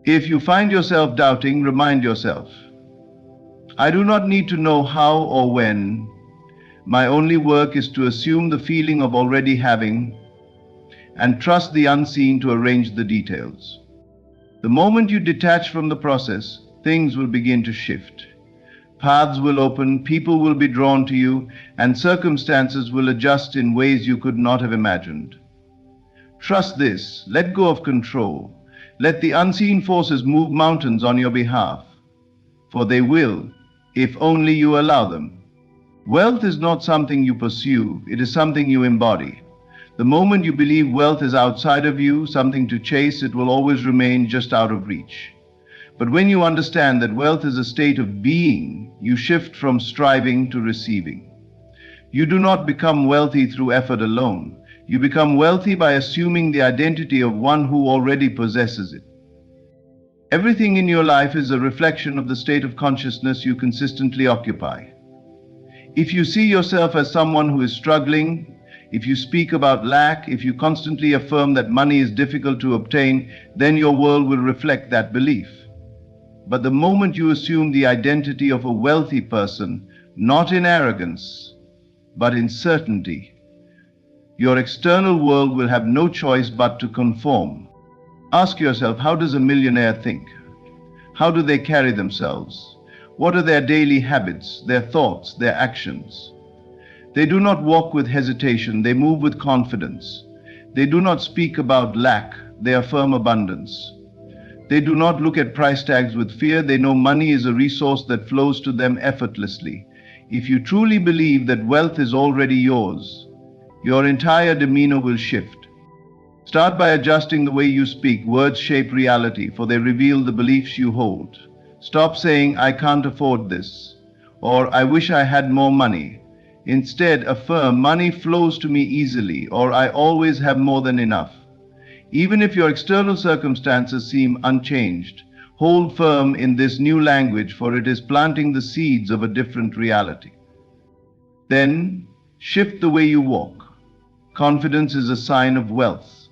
If you find yourself doubting, remind yourself, I do not need to know how or when. My only work is to assume the feeling of already having and trust the unseen to arrange the details. The moment you detach from the process, things will begin to shift. Paths will open, people will be drawn to you, and circumstances will adjust in ways you could not have imagined. Trust this, let go of control. Let the unseen forces move mountains on your behalf, for they will, if only you allow them. Wealth is not something you pursue, it is something you embody. The moment you believe wealth is outside of you, something to chase, it will always remain just out of reach. But when you understand that wealth is a state of being, you shift from striving to receiving. You do not become wealthy through effort alone. You become wealthy by assuming the identity of one who already possesses it. Everything in your life is a reflection of the state of consciousness you consistently occupy. If you see yourself as someone who is struggling, if you speak about lack, if you constantly affirm that money is difficult to obtain, then your world will reflect that belief. But the moment you assume the identity of a wealthy person, not in arrogance, but in certainty, your external world will have no choice but to conform. Ask yourself, how does a millionaire think? How do they carry themselves? What are their daily habits, their thoughts, their actions? They do not walk with hesitation, they move with confidence. They do not speak about lack, they affirm abundance. They do not look at price tags with fear, they know money is a resource that flows to them effortlessly. If you truly believe that wealth is already yours, your entire demeanor will shift. Start by adjusting the way you speak. Words shape reality, for they reveal the beliefs you hold. Stop saying, I can't afford this, or I wish I had more money. Instead, affirm, money flows to me easily, or I always have more than enough. Even if your external circumstances seem unchanged, hold firm in this new language, for it is planting the seeds of a different reality. Then, shift the way you walk. Confidence is a sign of wealth.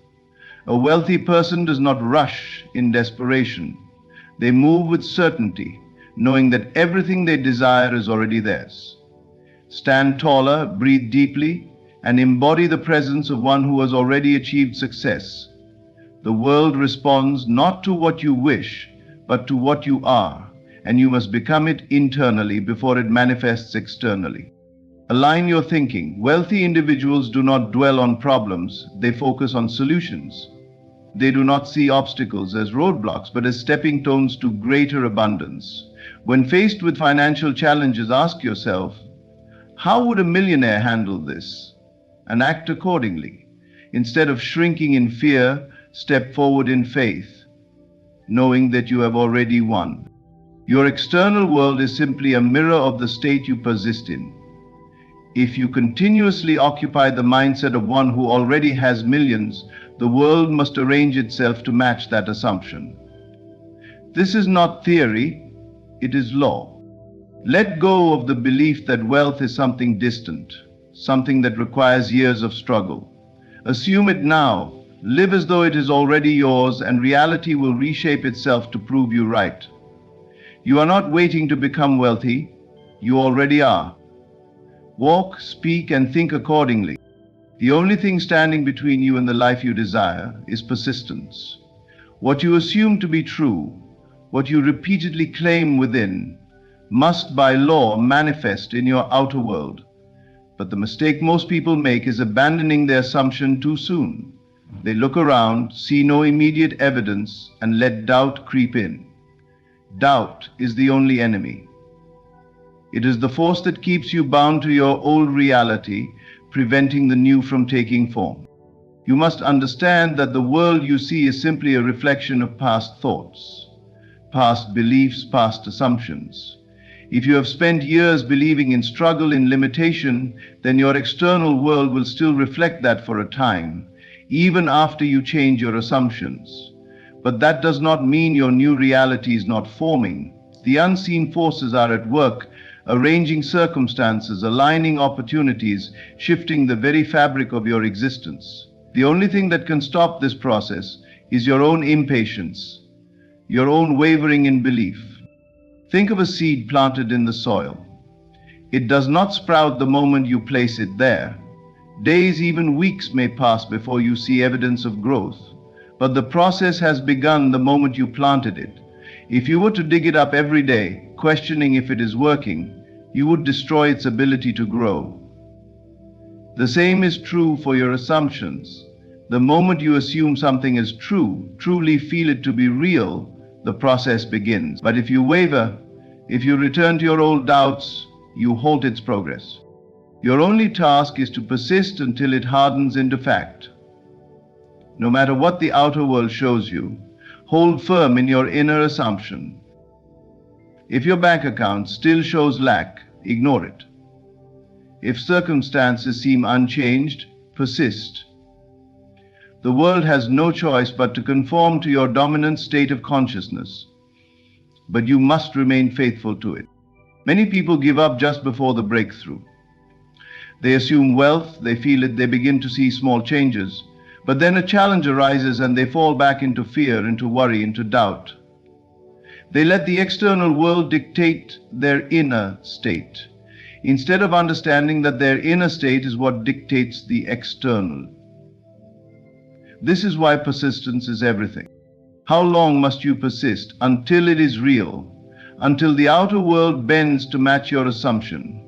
A wealthy person does not rush in desperation. They move with certainty, knowing that everything they desire is already theirs. Stand taller, breathe deeply, and embody the presence of one who has already achieved success. The world responds not to what you wish, but to what you are, and you must become it internally before it manifests externally. Align your thinking. Wealthy individuals do not dwell on problems, they focus on solutions. They do not see obstacles as roadblocks, but as stepping stones to greater abundance. When faced with financial challenges, ask yourself, how would a millionaire handle this? And act accordingly. Instead of shrinking in fear, step forward in faith, knowing that you have already won. Your external world is simply a mirror of the state you persist in. If you continuously occupy the mindset of one who already has millions, the world must arrange itself to match that assumption. This is not theory, it is law. Let go of the belief that wealth is something distant, something that requires years of struggle. Assume it now, live as though it is already yours, and reality will reshape itself to prove you right. You are not waiting to become wealthy, you already are. Walk, speak, and think accordingly. The only thing standing between you and the life you desire is persistence. What you assume to be true, what you repeatedly claim within, must by law manifest in your outer world. But the mistake most people make is abandoning their assumption too soon. They look around, see no immediate evidence, and let doubt creep in. Doubt is the only enemy. It is the force that keeps you bound to your old reality, preventing the new from taking form. You must understand that the world you see is simply a reflection of past thoughts, past beliefs, past assumptions. If you have spent years believing in struggle, in limitation, then your external world will still reflect that for a time, even after you change your assumptions. But that does not mean your new reality is not forming. The unseen forces are at work, arranging circumstances, aligning opportunities, shifting the very fabric of your existence. The only thing that can stop this process is your own impatience, your own wavering in belief. Think of a seed planted in the soil. It does not sprout the moment you place it there. Days, even weeks may pass before you see evidence of growth. But the process has begun the moment you planted it. If you were to dig it up every day, questioning if it is working, you would destroy its ability to grow. The same is true for your assumptions. The moment you assume something is true, truly feel it to be real, the process begins. But if you waver, if you return to your old doubts, you halt its progress. Your only task is to persist until it hardens into fact. No matter what the outer world shows you, hold firm in your inner assumption. If your bank account still shows lack, ignore it. If circumstances seem unchanged, persist. The world has no choice but to conform to your dominant state of consciousness, but you must remain faithful to it. Many people give up just before the breakthrough. They assume wealth, they feel it, they begin to see small changes. But then a challenge arises and they fall back into fear, into worry, into doubt. They let the external world dictate their inner state, instead of understanding that their inner state is what dictates the external. This is why persistence is everything. How long must you persist? Until it is real, until the outer world bends to match your assumption.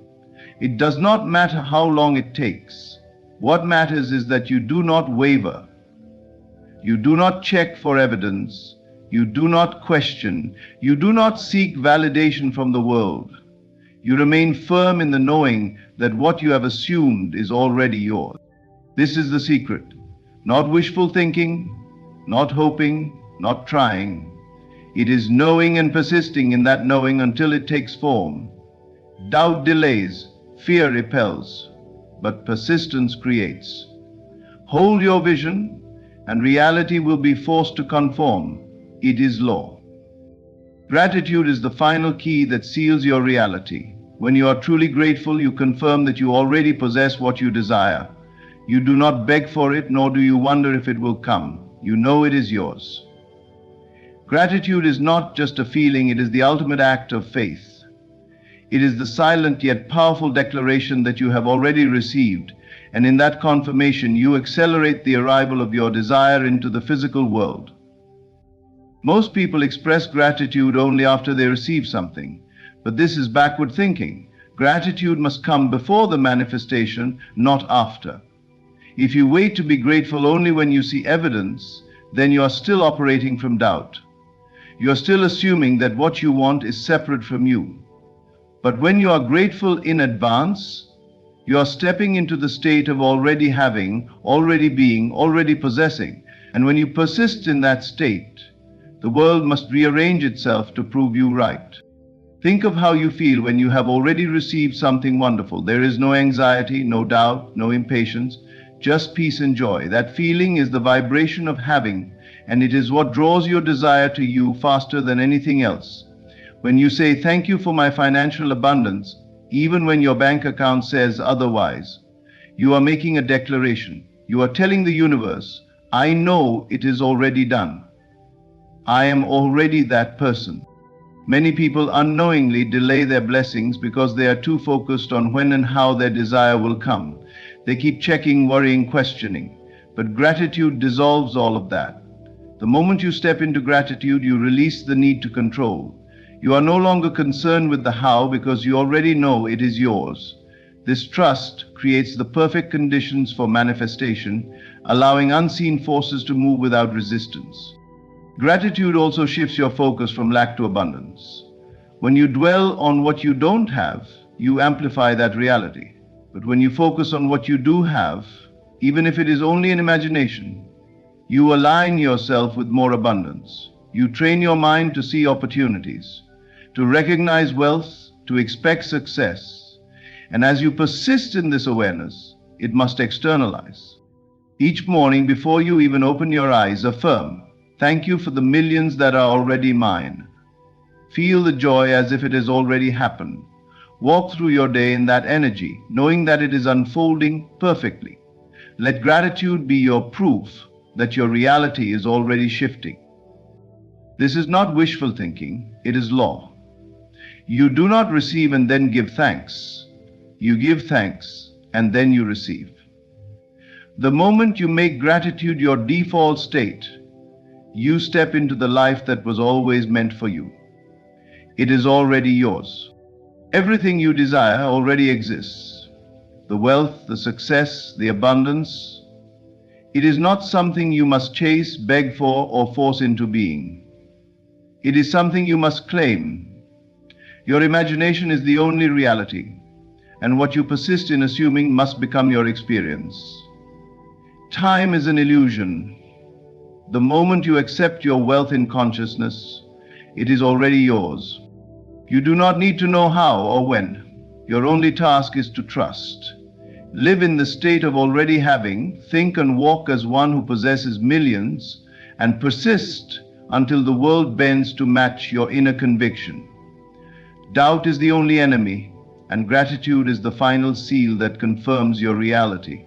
It does not matter how long it takes. What matters is that you do not waver. You do not check for evidence. You do not question. You do not seek validation from the world. You remain firm in the knowing that what you have assumed is already yours. This is the secret. Not wishful thinking, not hoping, not trying. It is knowing and persisting in that knowing until it takes form. Doubt delays, fear repels, but persistence creates. Hold your vision, and reality will be forced to conform. It is law. Gratitude is the final key that seals your reality. When you are truly grateful, you confirm that you already possess what you desire. You do not beg for it, nor do you wonder if it will come. You know it is yours. Gratitude is not just a feeling, it is the ultimate act of faith. It is the silent yet powerful declaration that you have already received, and in that confirmation you accelerate the arrival of your desire into the physical world. Most people express gratitude only after they receive something, but this is backward thinking. Gratitude must come before the manifestation, not after. If you wait to be grateful only when you see evidence, then you are still operating from doubt. You are still assuming that what you want is separate from you. But when you are grateful in advance, you are stepping into the state of already having, already being, already possessing. And when you persist in that state, the world must rearrange itself to prove you right. Think of how you feel when you have already received something wonderful. There is no anxiety, no doubt, no impatience, just peace and joy. That feeling is the vibration of having, and it is what draws your desire to you faster than anything else. When you say, "Thank you for my financial abundance," even when your bank account says otherwise, you are making a declaration. You are telling the universe, "I know it is already done. I am already that person." Many people unknowingly delay their blessings because they are too focused on when and how their desire will come. They keep checking, worrying, questioning. But gratitude dissolves all of that. The moment you step into gratitude, you release the need to control. You are no longer concerned with the how because you already know it is yours. This trust creates the perfect conditions for manifestation, allowing unseen forces to move without resistance. Gratitude also shifts your focus from lack to abundance. When you dwell on what you don't have, you amplify that reality. But when you focus on what you do have, even if it is only an imagination, you align yourself with more abundance. You train your mind to see opportunities, to recognize wealth, to expect success. And as you persist in this awareness, it must externalize. Each morning, before you even open your eyes, affirm, "Thank you for the millions that are already mine." Feel the joy as if it has already happened. Walk through your day in that energy, knowing that it is unfolding perfectly. Let gratitude be your proof that your reality is already shifting. This is not wishful thinking, it is law. You do not receive and then give thanks. You give thanks and then you receive. The moment you make gratitude your default state, you step into the life that was always meant for you. It is already yours. Everything you desire already exists. The wealth, the success, the abundance. It is not something you must chase, beg for, or force into being. It is something you must claim. Your imagination is the only reality, and what you persist in assuming must become your experience. Time is an illusion. The moment you accept your wealth in consciousness, it is already yours. You do not need to know how or when. Your only task is to trust. Live in the state of already having, think and walk as one who possesses millions, and persist until the world bends to match your inner conviction. Doubt is the only enemy, and gratitude is the final seal that confirms your reality.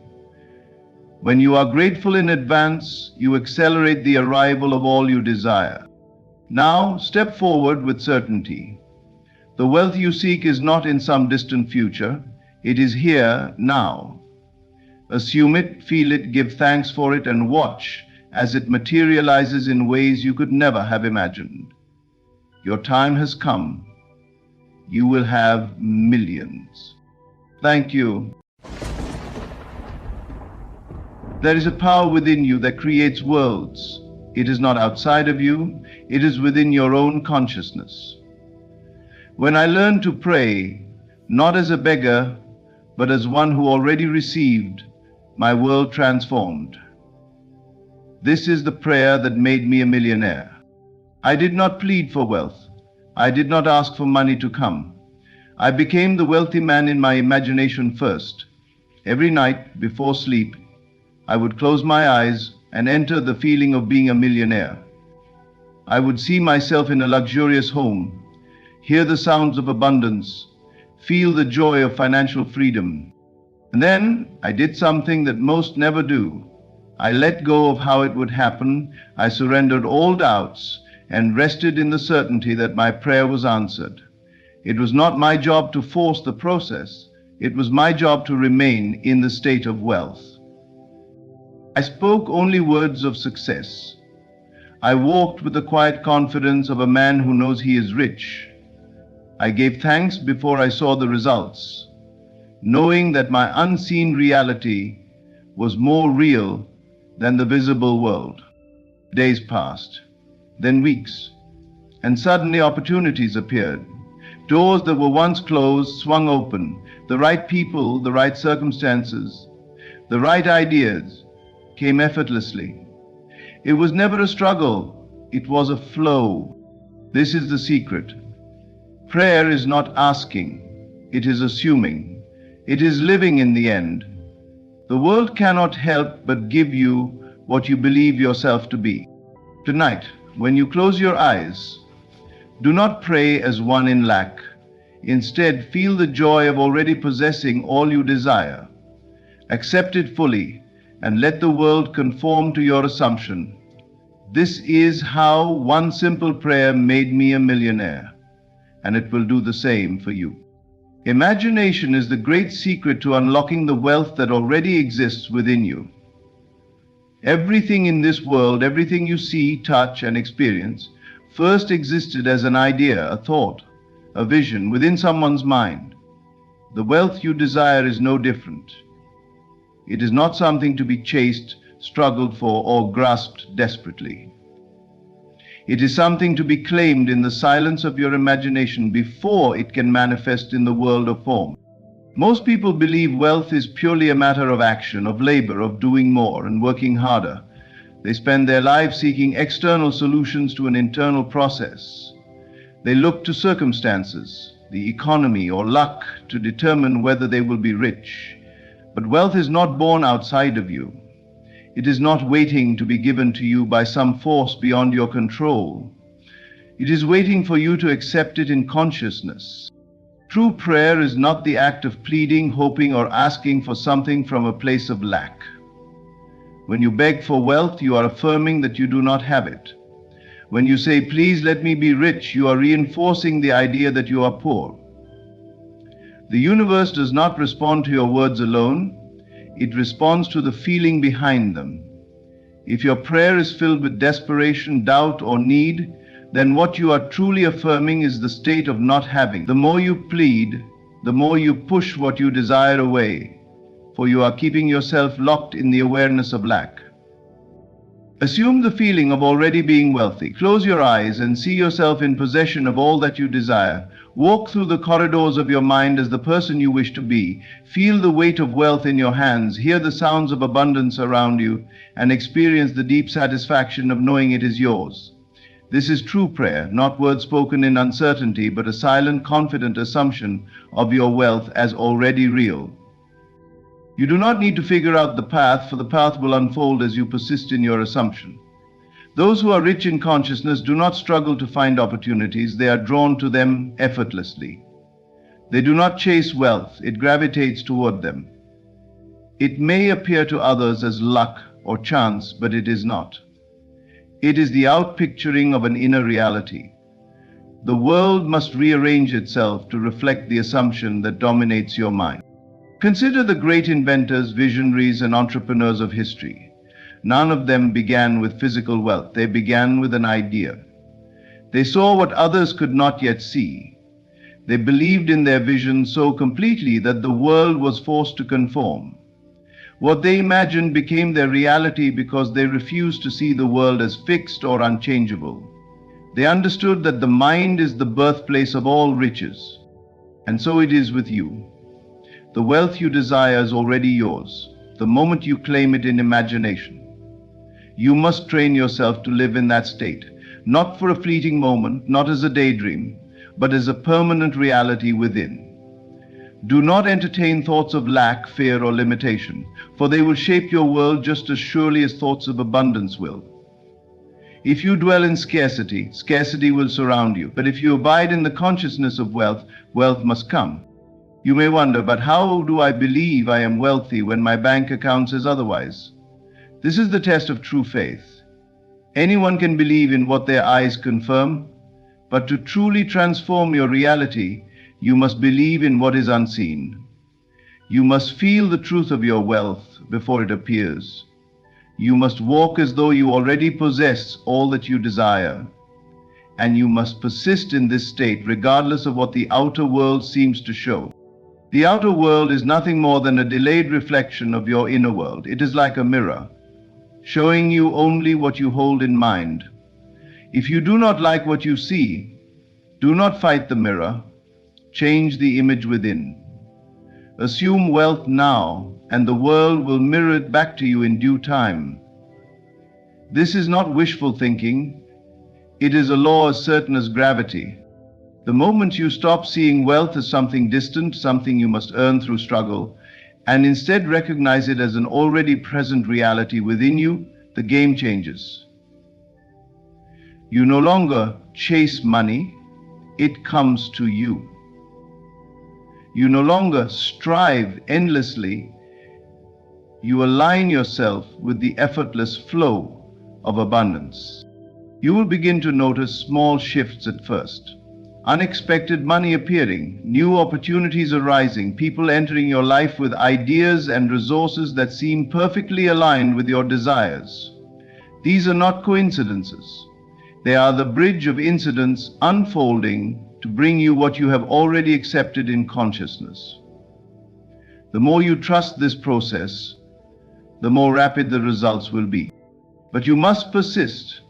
When you are grateful in advance, you accelerate the arrival of all you desire. Now, step forward with certainty. The wealth you seek is not in some distant future. It is here, now. Assume it, feel it, give thanks for it, and watch as it materializes in ways you could never have imagined. Your time has come. You will have millions. Thank you. There is a power within you that creates worlds. It is not outside of you, it is within your own consciousness. When I learned to pray, not as a beggar, but as one who already received, my world transformed. This is the prayer that made me a millionaire. I did not plead for wealth. I did not ask for money to come. I became the wealthy man in my imagination first. Every night, before sleep, I would close my eyes and enter the feeling of being a millionaire. I would see myself in a luxurious home, hear the sounds of abundance, feel the joy of financial freedom. And then I did something that most never do. I let go of how it would happen. I surrendered all doubts and rested in the certainty that my prayer was answered. It was not my job to force the process. It was my job to remain in the state of wealth. I spoke only words of success. I walked with the quiet confidence of a man who knows he is rich. I gave thanks before I saw the results, knowing that my unseen reality was more real than the visible world. Days passed, then weeks, and suddenly opportunities appeared. Doors that were once closed swung open. The right people, the right circumstances, the right ideas came effortlessly. It was never a struggle, it was a flow. This is the secret. Prayer is not asking, it is assuming. It is living in the end. The world cannot help but give you what you believe yourself to be. Tonight, when you close your eyes, do not pray as one in lack. Instead, feel the joy of already possessing all you desire. Accept it fully and let the world conform to your assumption. This is how one simple prayer made me a millionaire, and it will do the same for you. Imagination is the great secret to unlocking the wealth that already exists within you. Everything in this world, everything you see, touch, and experience, first existed as an idea, a thought, a vision within someone's mind. The wealth you desire is no different. It is not something to be chased, struggled for, or grasped desperately. It is something to be claimed in the silence of your imagination before it can manifest in the world of form. Most people believe wealth is purely a matter of action, of labor, of doing more and working harder. They spend their lives seeking external solutions to an internal process. They look to circumstances, the economy, or luck to determine whether they will be rich. But wealth is not born outside of you. It is not waiting to be given to you by some force beyond your control. It is waiting for you to accept it in consciousness. True prayer is not the act of pleading, hoping, or asking for something from a place of lack. When you beg for wealth, you are affirming that you do not have it. When you say, "Please let me be rich," you are reinforcing the idea that you are poor. The universe does not respond to your words alone. It responds to the feeling behind them. If your prayer is filled with desperation, doubt, or need, then what you are truly affirming is the state of not having. The more you plead, the more you push what you desire away, for you are keeping yourself locked in the awareness of lack. Assume the feeling of already being wealthy. Close your eyes and see yourself in possession of all that you desire. Walk through the corridors of your mind as the person you wish to be. Feel the weight of wealth in your hands. Hear the sounds of abundance around you and experience the deep satisfaction of knowing it is yours. This is true prayer, not words spoken in uncertainty, but a silent, confident assumption of your wealth as already real. You do not need to figure out the path, for the path will unfold as you persist in your assumption. Those who are rich in consciousness do not struggle to find opportunities, they are drawn to them effortlessly. They do not chase wealth, it gravitates toward them. It may appear to others as luck or chance, but it is not. It is the outpicturing of an inner reality. The world must rearrange itself to reflect the assumption that dominates your mind. Consider the great inventors, visionaries, and entrepreneurs of history. None of them began with physical wealth. They began with an idea. They saw what others could not yet see. They believed in their vision so completely that the world was forced to conform. What they imagined became their reality because they refused to see the world as fixed or unchangeable. They understood that the mind is the birthplace of all riches. And so it is with you. The wealth you desire is already yours, the moment you claim it in imagination. You must train yourself to live in that state, not for a fleeting moment, not as a daydream, but as a permanent reality within. Do not entertain thoughts of lack, fear, or limitation, for they will shape your world just as surely as thoughts of abundance will. If you dwell in scarcity, scarcity will surround you. But if you abide in the consciousness of wealth, wealth must come. You may wonder, but how do I believe I am wealthy when my bank account says otherwise? This is the test of true faith. Anyone can believe in what their eyes confirm, but to truly transform your reality, you must believe in what is unseen. You must feel the truth of your wealth before it appears. You must walk as though you already possess all that you desire. And you must persist in this state regardless of what the outer world seems to show. The outer world is nothing more than a delayed reflection of your inner world. It is like a mirror, showing you only what you hold in mind. If you do not like what you see, do not fight the mirror. Change the image within. Assume wealth now, and the world will mirror it back to you in due time. This is not wishful thinking. It is a law as certain as gravity. The moment you stop seeing wealth as something distant, something you must earn through struggle, and instead recognize it as an already present reality within you, the game changes. You no longer chase money, it comes to you. You no longer strive endlessly, you align yourself with the effortless flow of abundance. You will begin to notice small shifts at first. Unexpected money appearing, new opportunities arising, people entering your life with ideas and resources that seem perfectly aligned with your desires. These are not coincidences. They are the bridge of incidents unfolding to bring you what you have already accepted in consciousness. The more you trust this process, the more rapid the results will be. But you must persist.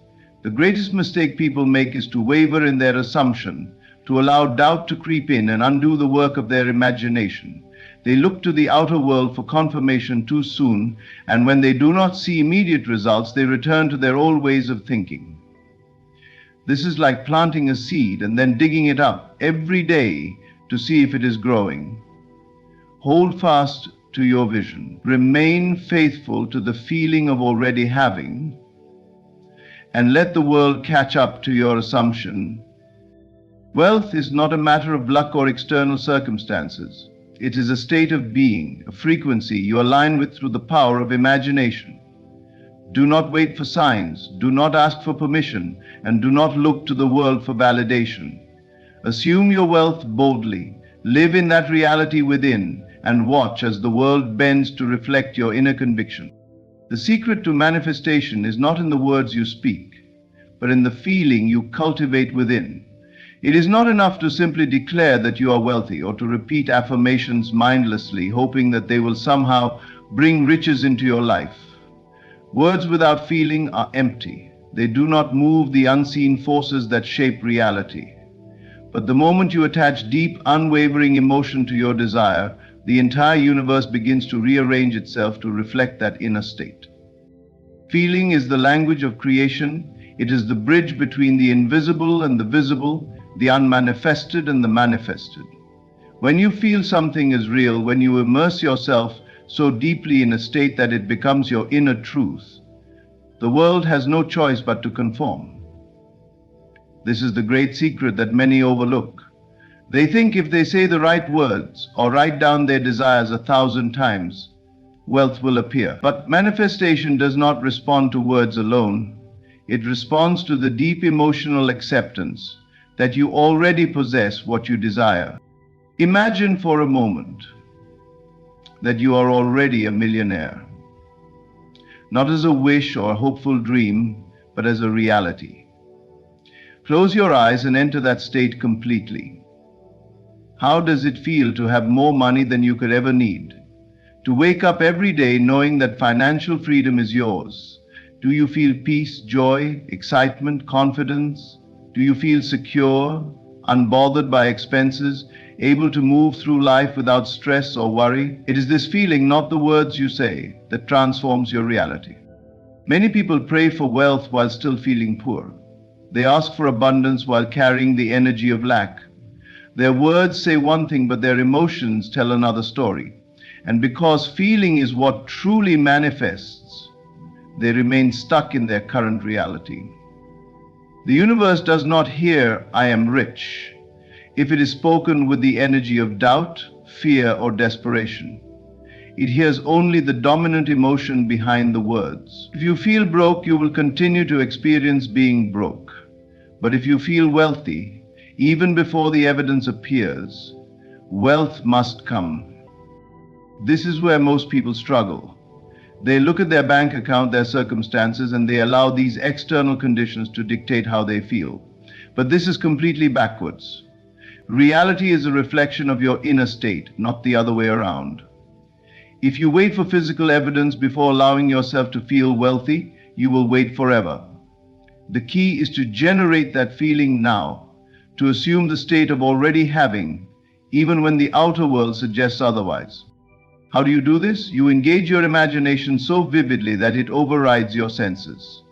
The greatest mistake people make is to waver in their assumption, to allow doubt to creep in and undo the work of their imagination. They look to the outer world for confirmation too soon, and when they do not see immediate results, they return to their old ways of thinking. This is like planting a seed and then digging it up every day to see if it is growing. Hold fast to your vision. Remain faithful to the feeling of already having, and let the world catch up to your assumption. Wealth is not a matter of luck or external circumstances. It is a state of being, a frequency you align with through the power of imagination. Do not wait for signs, do not ask for permission, and do not look to the world for validation. Assume your wealth boldly, live in that reality within, and watch as the world bends to reflect your inner conviction. The secret to manifestation is not in the words you speak, but in the feeling you cultivate within. It is not enough to simply declare that you are wealthy or to repeat affirmations mindlessly, hoping that they will somehow bring riches into your life. Words without feeling are empty. They do not move the unseen forces that shape reality. But the moment you attach deep, unwavering emotion to your desire, the entire universe begins to rearrange itself to reflect that inner state. Feeling is the language of creation. It is the bridge between the invisible and the visible, the unmanifested and the manifested. When you feel something is real, when you immerse yourself so deeply in a state that it becomes your inner truth, the world has no choice but to conform. This is the great secret that many overlook. They think if they say the right words or write down their desires 1,000 times, wealth will appear. But manifestation does not respond to words alone. It responds to the deep emotional acceptance that you already possess what you desire. Imagine for a moment that you are already a millionaire, not as a wish or a hopeful dream, but as a reality. Close your eyes and enter that state completely. How does it feel to have more money than you could ever need? To wake up every day knowing that financial freedom is yours? Do you feel peace, joy, excitement, confidence? Do you feel secure, unbothered by expenses, able to move through life without stress or worry? It is this feeling, not the words you say, that transforms your reality. Many people pray for wealth while still feeling poor. They ask for abundance while carrying the energy of lack. Their words say one thing, but their emotions tell another story. And because feeling is what truly manifests, they remain stuck in their current reality. The universe does not hear, "I am rich," if it is spoken with the energy of doubt, fear, or desperation. It hears only the dominant emotion behind the words. If you feel broke, you will continue to experience being broke. But if you feel wealthy, even before the evidence appears, wealth must come. This is where most people struggle. They look at their bank account, their circumstances, and they allow these external conditions to dictate how they feel. But this is completely backwards. Reality is a reflection of your inner state, not the other way around. If you wait for physical evidence before allowing yourself to feel wealthy, you will wait forever. The key is to generate that feeling now, to assume the state of already having, even when the outer world suggests otherwise. How do you do this? You engage your imagination so vividly that it overrides your senses.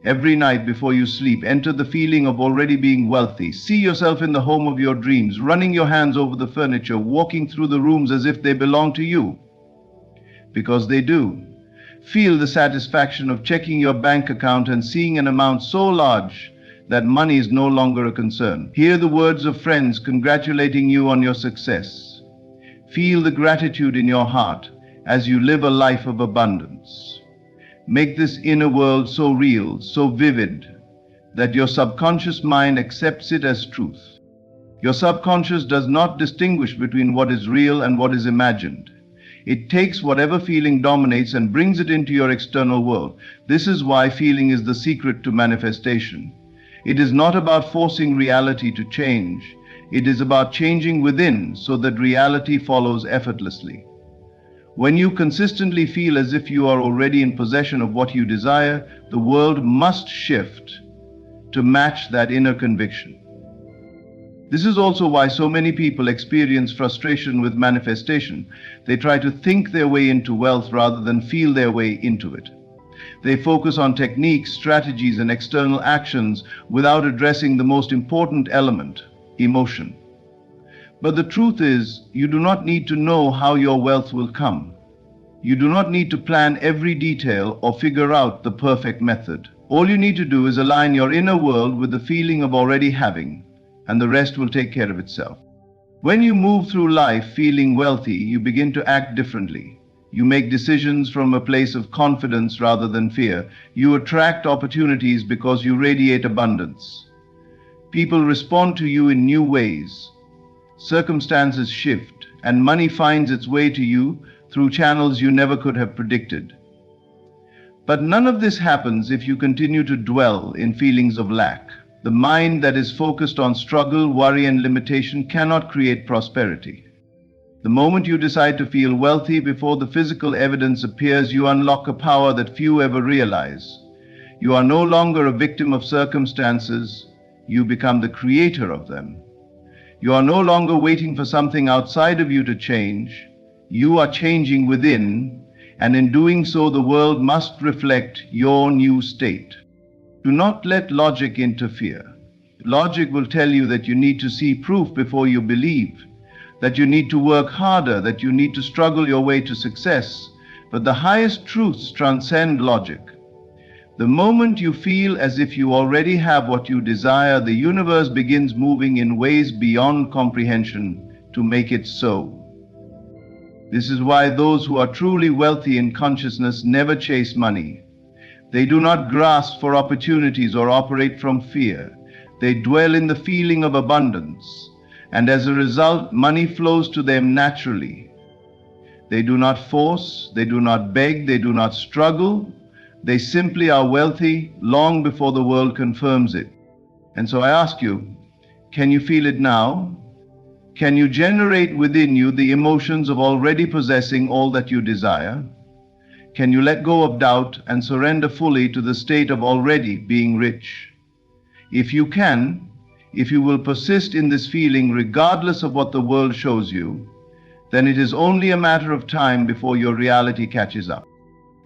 Every night before you sleep, enter the feeling of already being wealthy. See yourself in the home of your dreams, running your hands over the furniture, walking through the rooms as if they belong to you. Because they do. Feel the satisfaction of checking your bank account and seeing an amount so large that money is no longer a concern. Hear the words of friends congratulating you on your success. Feel the gratitude in your heart as you live a life of abundance. Make this inner world so real, so vivid, that your subconscious mind accepts it as truth. Your subconscious does not distinguish between what is real and what is imagined. It takes whatever feeling dominates and brings it into your external world. This is why feeling is the secret to manifestation. It is not about forcing reality to change. It is about changing within so that reality follows effortlessly. When you consistently feel as if you are already in possession of what you desire, the world must shift to match that inner conviction. This is also why so many people experience frustration with manifestation. They try to think their way into wealth rather than feel their way into it. They focus on techniques, strategies, and external actions without addressing the most important element, emotion. But the truth is, you do not need to know how your wealth will come. You do not need to plan every detail or figure out the perfect method. All you need to do is align your inner world with the feeling of already having, and the rest will take care of itself. When you move through life feeling wealthy, you begin to act differently. You make decisions from a place of confidence rather than fear. You attract opportunities because you radiate abundance. People respond to you in new ways. Circumstances shift, and money finds its way to you through channels you never could have predicted. But none of this happens if you continue to dwell in feelings of lack. The mind that is focused on struggle, worry, and limitation cannot create prosperity. The moment you decide to feel wealthy before the physical evidence appears, you unlock a power that few ever realize. You are no longer a victim of circumstances, you become the creator of them. You are no longer waiting for something outside of you to change. You are changing within, and in doing so, the world must reflect your new state. Do not let logic interfere. Logic will tell you that you need to see proof before you believe, that you need to work harder, that you need to struggle your way to success. But the highest truths transcend logic. The moment you feel as if you already have what you desire, the universe begins moving in ways beyond comprehension to make it so. This is why those who are truly wealthy in consciousness never chase money. They do not grasp for opportunities or operate from fear. They dwell in the feeling of abundance, and as a result, money flows to them naturally. They do not force, they do not beg, they do not struggle. They simply are wealthy long before the world confirms it. And so I ask you, can you feel it now? Can you generate within you the emotions of already possessing all that you desire? Can you let go of doubt and surrender fully to the state of already being rich? If you can, if you will persist in this feeling regardless of what the world shows you, then it is only a matter of time before your reality catches up.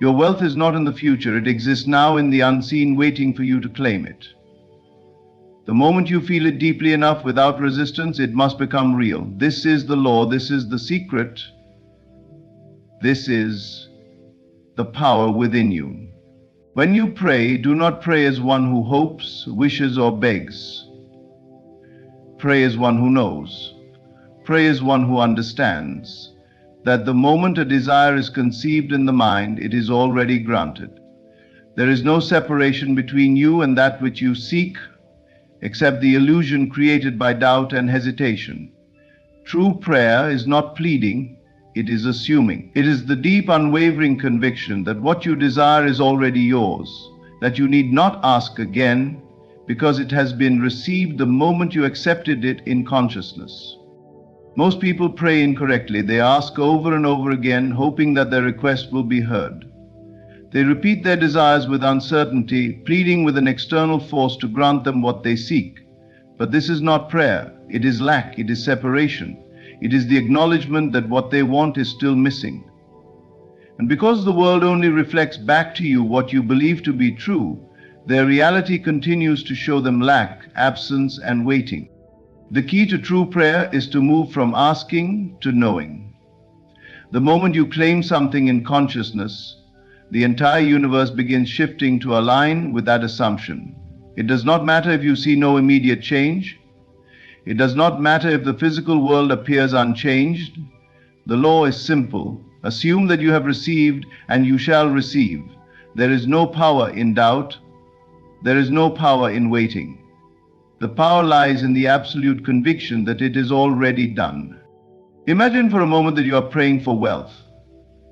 Your wealth is not in the future, it exists now in the unseen, waiting for you to claim it. The moment you feel it deeply enough without resistance, it must become real. This is the law, this is the secret, this is the power within you. When you pray, do not pray as one who hopes, wishes, or begs. Pray as one who knows. Pray as one who understands that the moment a desire is conceived in the mind, it is already granted. There is no separation between you and that which you seek, except the illusion created by doubt and hesitation. True prayer is not pleading, it is assuming. It is the deep, unwavering conviction that what you desire is already yours, that you need not ask again, because it has been received the moment you accepted it in consciousness. Most people pray incorrectly. They ask over and over again, hoping that their request will be heard. They repeat their desires with uncertainty, pleading with an external force to grant them what they seek. But this is not prayer. It is lack. It is separation. It is the acknowledgement that what they want is still missing. And because the world only reflects back to you what you believe to be true, Their reality continues to show them lack, absence, and waiting. The key to true prayer is to move from asking to knowing. The moment you claim something in consciousness, the entire universe begins shifting to align with that assumption. It does not matter if you see no immediate change. It does not matter if the physical world appears unchanged. The law is simple. Assume that you have received and you shall receive. There is no power in doubt. There is no power in waiting. The power lies in the absolute conviction that it is already done. Imagine for a moment that you are praying for wealth.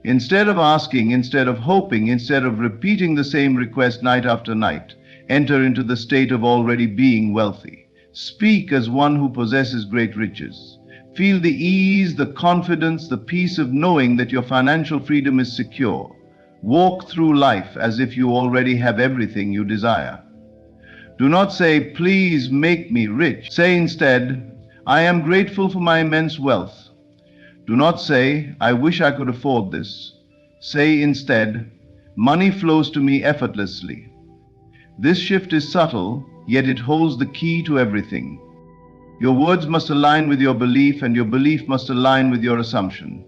Instead of asking, instead of hoping, instead of repeating the same request night after night, enter into the state of already being wealthy. Speak as one who possesses great riches. Feel the ease, the confidence, the peace of knowing that your financial freedom is secure. Walk through life as if you already have everything you desire. Do not say, "Please make me rich." Say instead, "I am grateful for my immense wealth." Do not say, "I wish I could afford this." Say instead, "Money flows to me effortlessly." This shift is subtle, yet it holds the key to everything. Your words must align with your belief, and your belief must align with your assumption.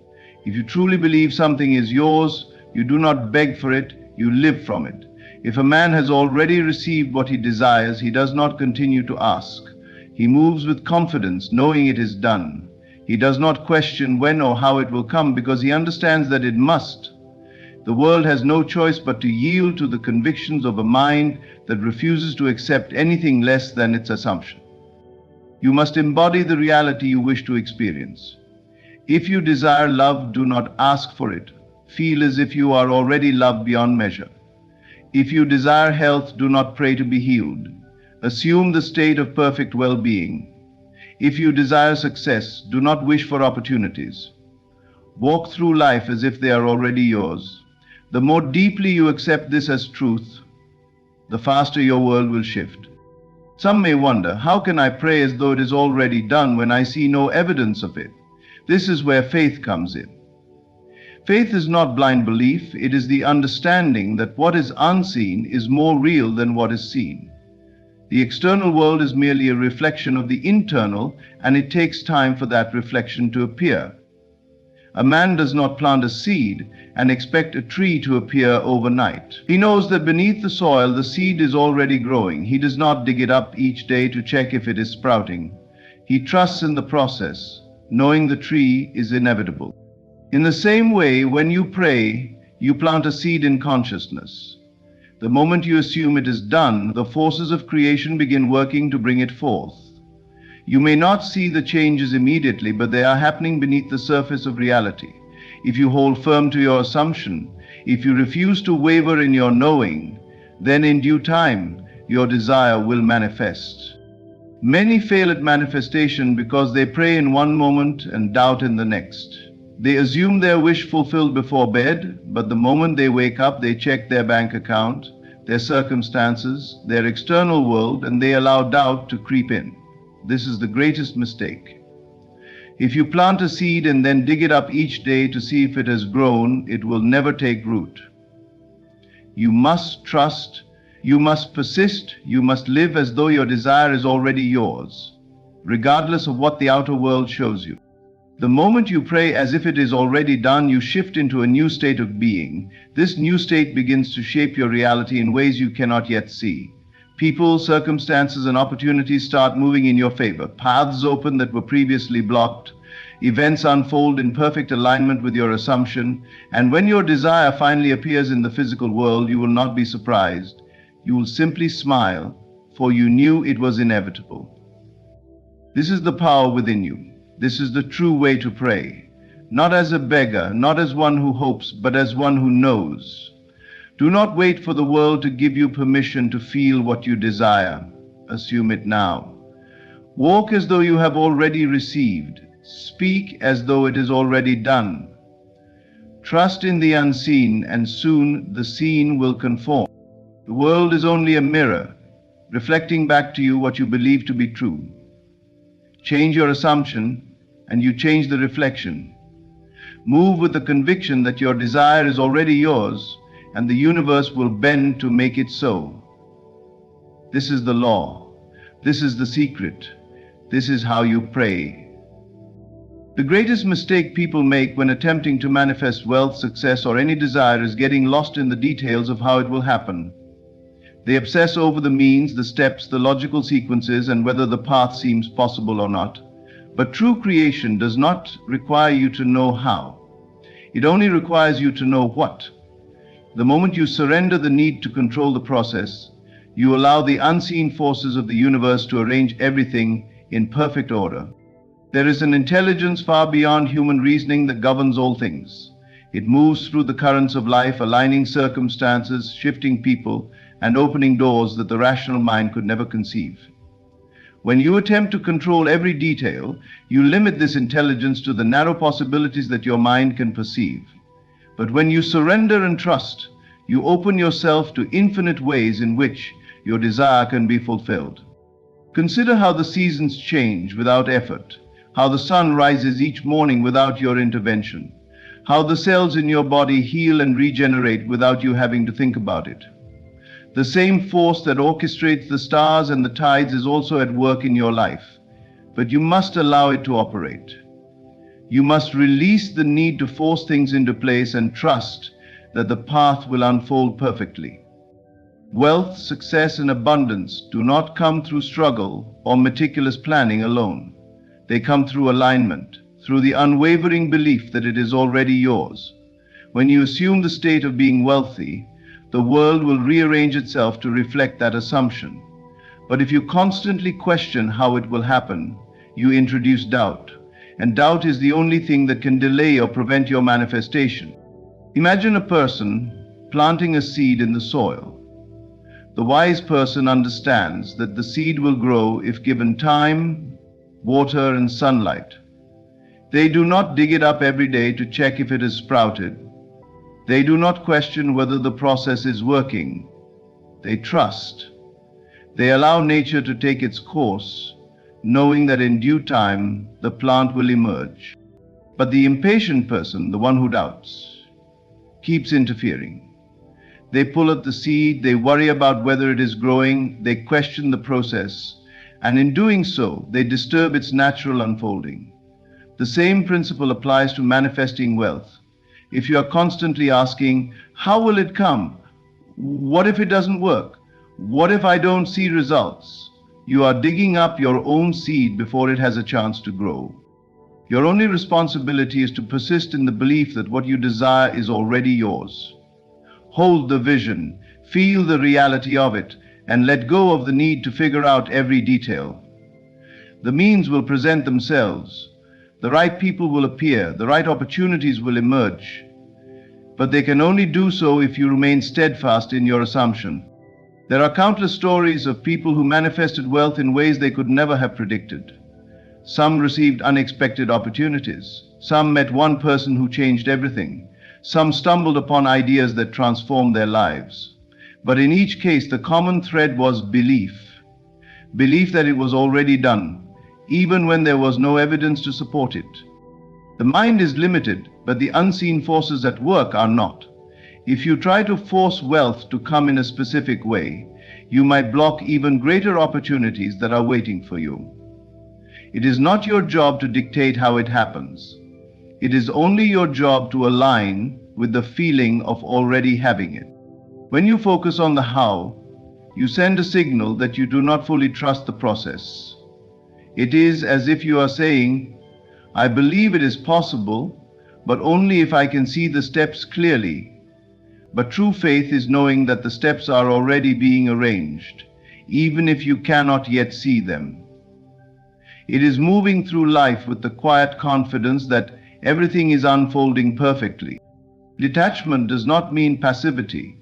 If you truly believe something is yours, you do not beg for it, you live from it. If a man has already received what he desires, he does not continue to ask. He moves with confidence, knowing it is done. He does not question when or how it will come because he understands that it must. The world has no choice but to yield to the convictions of a mind that refuses to accept anything less than its assumption. You must embody the reality you wish to experience. If you desire love, do not ask for it. Feel as if you are already loved beyond measure. If you desire health, do not pray to be healed. Assume the state of perfect well-being. If you desire success, do not wish for opportunities. Walk through life as if they are already yours. The more deeply you accept this as truth, the faster your world will shift. Some may wonder, how can I pray as though it is already done when I see no evidence of it? This is where faith comes in. Faith is not blind belief, it is the understanding that what is unseen is more real than what is seen. The external world is merely a reflection of the internal, and it takes time for that reflection to appear. A man does not plant a seed and expect a tree to appear overnight. He knows that beneath the soil the seed is already growing. He does not dig it up each day to check if it is sprouting. He trusts in the process, knowing the tree is inevitable. In the same way, when you pray, you plant a seed in consciousness. The moment you assume it is done, the forces of creation begin working to bring it forth. You may not see the changes immediately, but they are happening beneath the surface of reality. If you hold firm to your assumption, if you refuse to waver in your knowing, then in due time, your desire will manifest. Many fail at manifestation because they pray in one moment and doubt in the next. They assume their wish fulfilled before bed, but the moment they wake up, they check their bank account, their circumstances, their external world, and they allow doubt to creep in. This is the greatest mistake. If you plant a seed and then dig it up each day to see if it has grown, it will never take root. You must trust, you must persist, you must live as though your desire is already yours, regardless of what the outer world shows you. The moment you pray as if it is already done, you shift into a new state of being. This new state begins to shape your reality in ways you cannot yet see. People, circumstances, and opportunities start moving in your favor. Paths open that were previously blocked. Events unfold in perfect alignment with your assumption. And when your desire finally appears in the physical world, you will not be surprised. You will simply smile, for you knew it was inevitable. This is the power within you. This is the true way to pray, not as a beggar, not as one who hopes, but as one who knows. Do not wait for the world to give you permission to feel what you desire. Assume it now. Walk as though you have already received. Speak as though it is already done. Trust in the unseen, and soon the seen will conform. The world is only a mirror, reflecting back to you what you believe to be true. Change your assumption, and you change the reflection. Move with the conviction that your desire is already yours, and the universe will bend to make it so. This is the law. This is the secret. This is how you pray. The greatest mistake people make when attempting to manifest wealth, success, or any desire is getting lost in the details of how it will happen. They obsess over the means, the steps, the logical sequences, and whether the path seems possible or not. But true creation does not require you to know how. It only requires you to know what. The moment you surrender the need to control the process, you allow the unseen forces of the universe to arrange everything in perfect order. There is an intelligence far beyond human reasoning that governs all things. It moves through the currents of life, aligning circumstances, shifting people, and opening doors that the rational mind could never conceive. When you attempt to control every detail, you limit this intelligence to the narrow possibilities that your mind can perceive. But when you surrender and trust, you open yourself to infinite ways in which your desire can be fulfilled. Consider how the seasons change without effort, how the sun rises each morning without your intervention, how the cells in your body heal and regenerate without you having to think about it. The same force that orchestrates the stars and the tides is also at work in your life, but you must allow it to operate. You must release the need to force things into place and trust that the path will unfold perfectly. Wealth, success, and abundance do not come through struggle or meticulous planning alone. They come through alignment, through the unwavering belief that it is already yours. When you assume the state of being wealthy, the world will rearrange itself to reflect that assumption. But if you constantly question how it will happen, you introduce doubt. And doubt is the only thing that can delay or prevent your manifestation. Imagine a person planting a seed in the soil. The wise person understands that the seed will grow if given time, water, and sunlight. They do not dig it up every day to check if it has sprouted. They do not question whether the process is working. They trust. They allow nature to take its course, knowing that in due time the plant will emerge. But the impatient person, the one who doubts, keeps interfering. They pull at the seed, they worry about whether it is growing, they question the process, and in doing so, they disturb its natural unfolding. The same principle applies to manifesting wealth. If you are constantly asking, how will it come? What if it doesn't work? What if I don't see results? You are digging up your own seed before it has a chance to grow. Your only responsibility is to persist in the belief that what you desire is already yours. Hold the vision, feel the reality of it, and let go of the need to figure out every detail. The means will present themselves. The right people will appear. The right opportunities will emerge. But they can only do so if you remain steadfast in your assumption. There are countless stories of people who manifested wealth in ways they could never have predicted. Some received unexpected opportunities. Some met one person who changed everything. Some stumbled upon ideas that transformed their lives. But in each case, the common thread was belief. Belief that it was already done, even when there was no evidence to support it. The mind is limited, but the unseen forces at work are not. If you try to force wealth to come in a specific way, you might block even greater opportunities that are waiting for you. It is not your job to dictate how it happens. It is only your job to align with the feeling of already having it. When you focus on the how, you send a signal that you do not fully trust the process. It is as if you are saying, I believe it is possible, but only if I can see the steps clearly. But true faith is knowing that the steps are already being arranged, even if you cannot yet see them. It is moving through life with the quiet confidence that everything is unfolding perfectly. Detachment does not mean passivity.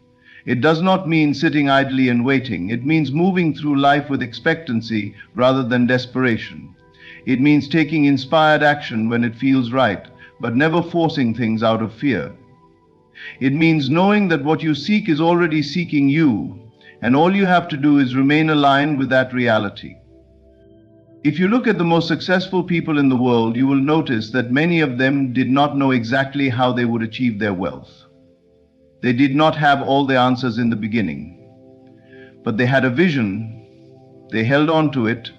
It does not mean sitting idly and waiting. It means moving through life with expectancy rather than desperation. It means taking inspired action when it feels right, but never forcing things out of fear. It means knowing that what you seek is already seeking you, and all you have to do is remain aligned with that reality. If you look at the most successful people in the world, you will notice that many of them did not know exactly how they would achieve their wealth. They did not have all the answers in the beginning, but they had a vision, They held on to it,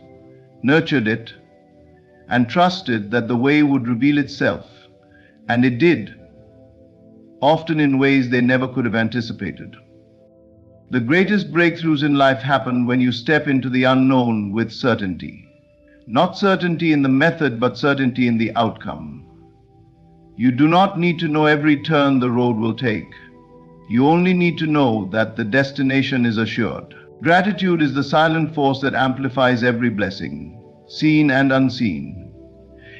nurtured it, and trusted that the way would reveal itself. And it did, often in ways they never could have anticipated. The greatest breakthroughs in life happen when you step into the unknown with certainty. Not certainty in the method, but certainty in the outcome. You do not need to know every turn the road will take. You only need to know that the destination is assured. Gratitude is the silent force that amplifies every blessing, seen and unseen.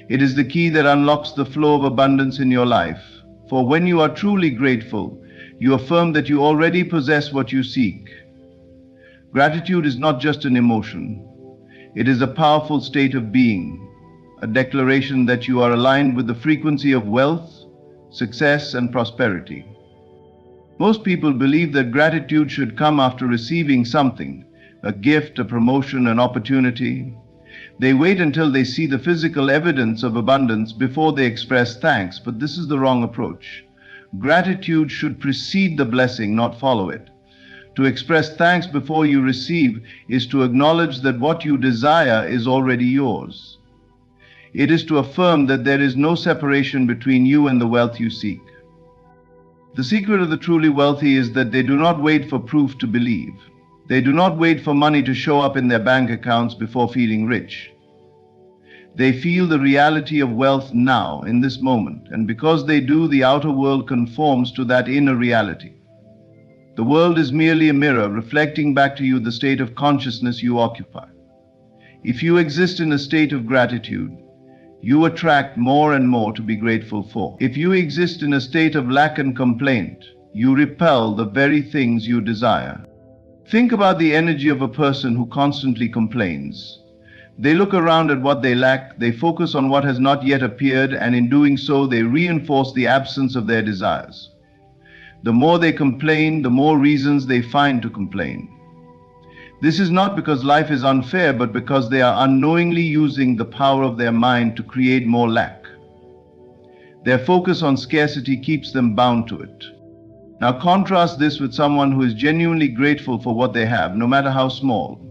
It is the key that unlocks the flow of abundance in your life. For when you are truly grateful, you affirm that you already possess what you seek. Gratitude is not just an emotion. It is a powerful state of being, a declaration that you are aligned with the frequency of wealth, success, and prosperity. Most people believe that gratitude should come after receiving something, a gift, a promotion, an opportunity. They wait until they see the physical evidence of abundance before they express thanks, but this is the wrong approach. Gratitude should precede the blessing, not follow it. To express thanks before you receive is to acknowledge that what you desire is already yours. It is to affirm that there is no separation between you and the wealth you seek. The secret of the truly wealthy is that they do not wait for proof to believe. They do not wait for money to show up in their bank accounts before feeling rich. They feel the reality of wealth now, in this moment, and because they do, the outer world conforms to that inner reality. The world is merely a mirror reflecting back to you the state of consciousness you occupy. If you exist in a state of gratitude, you attract more and more to be grateful for. If you exist in a state of lack and complaint, you repel the very things you desire. Think about the energy of a person who constantly complains. They look around at what they lack, they focus on what has not yet appeared, and in doing so, they reinforce the absence of their desires. The more they complain, the more reasons they find to complain. This is not because life is unfair, but because they are unknowingly using the power of their mind to create more lack. Their focus on scarcity keeps them bound to it. Now contrast this with someone who is genuinely grateful for what they have, no matter how small.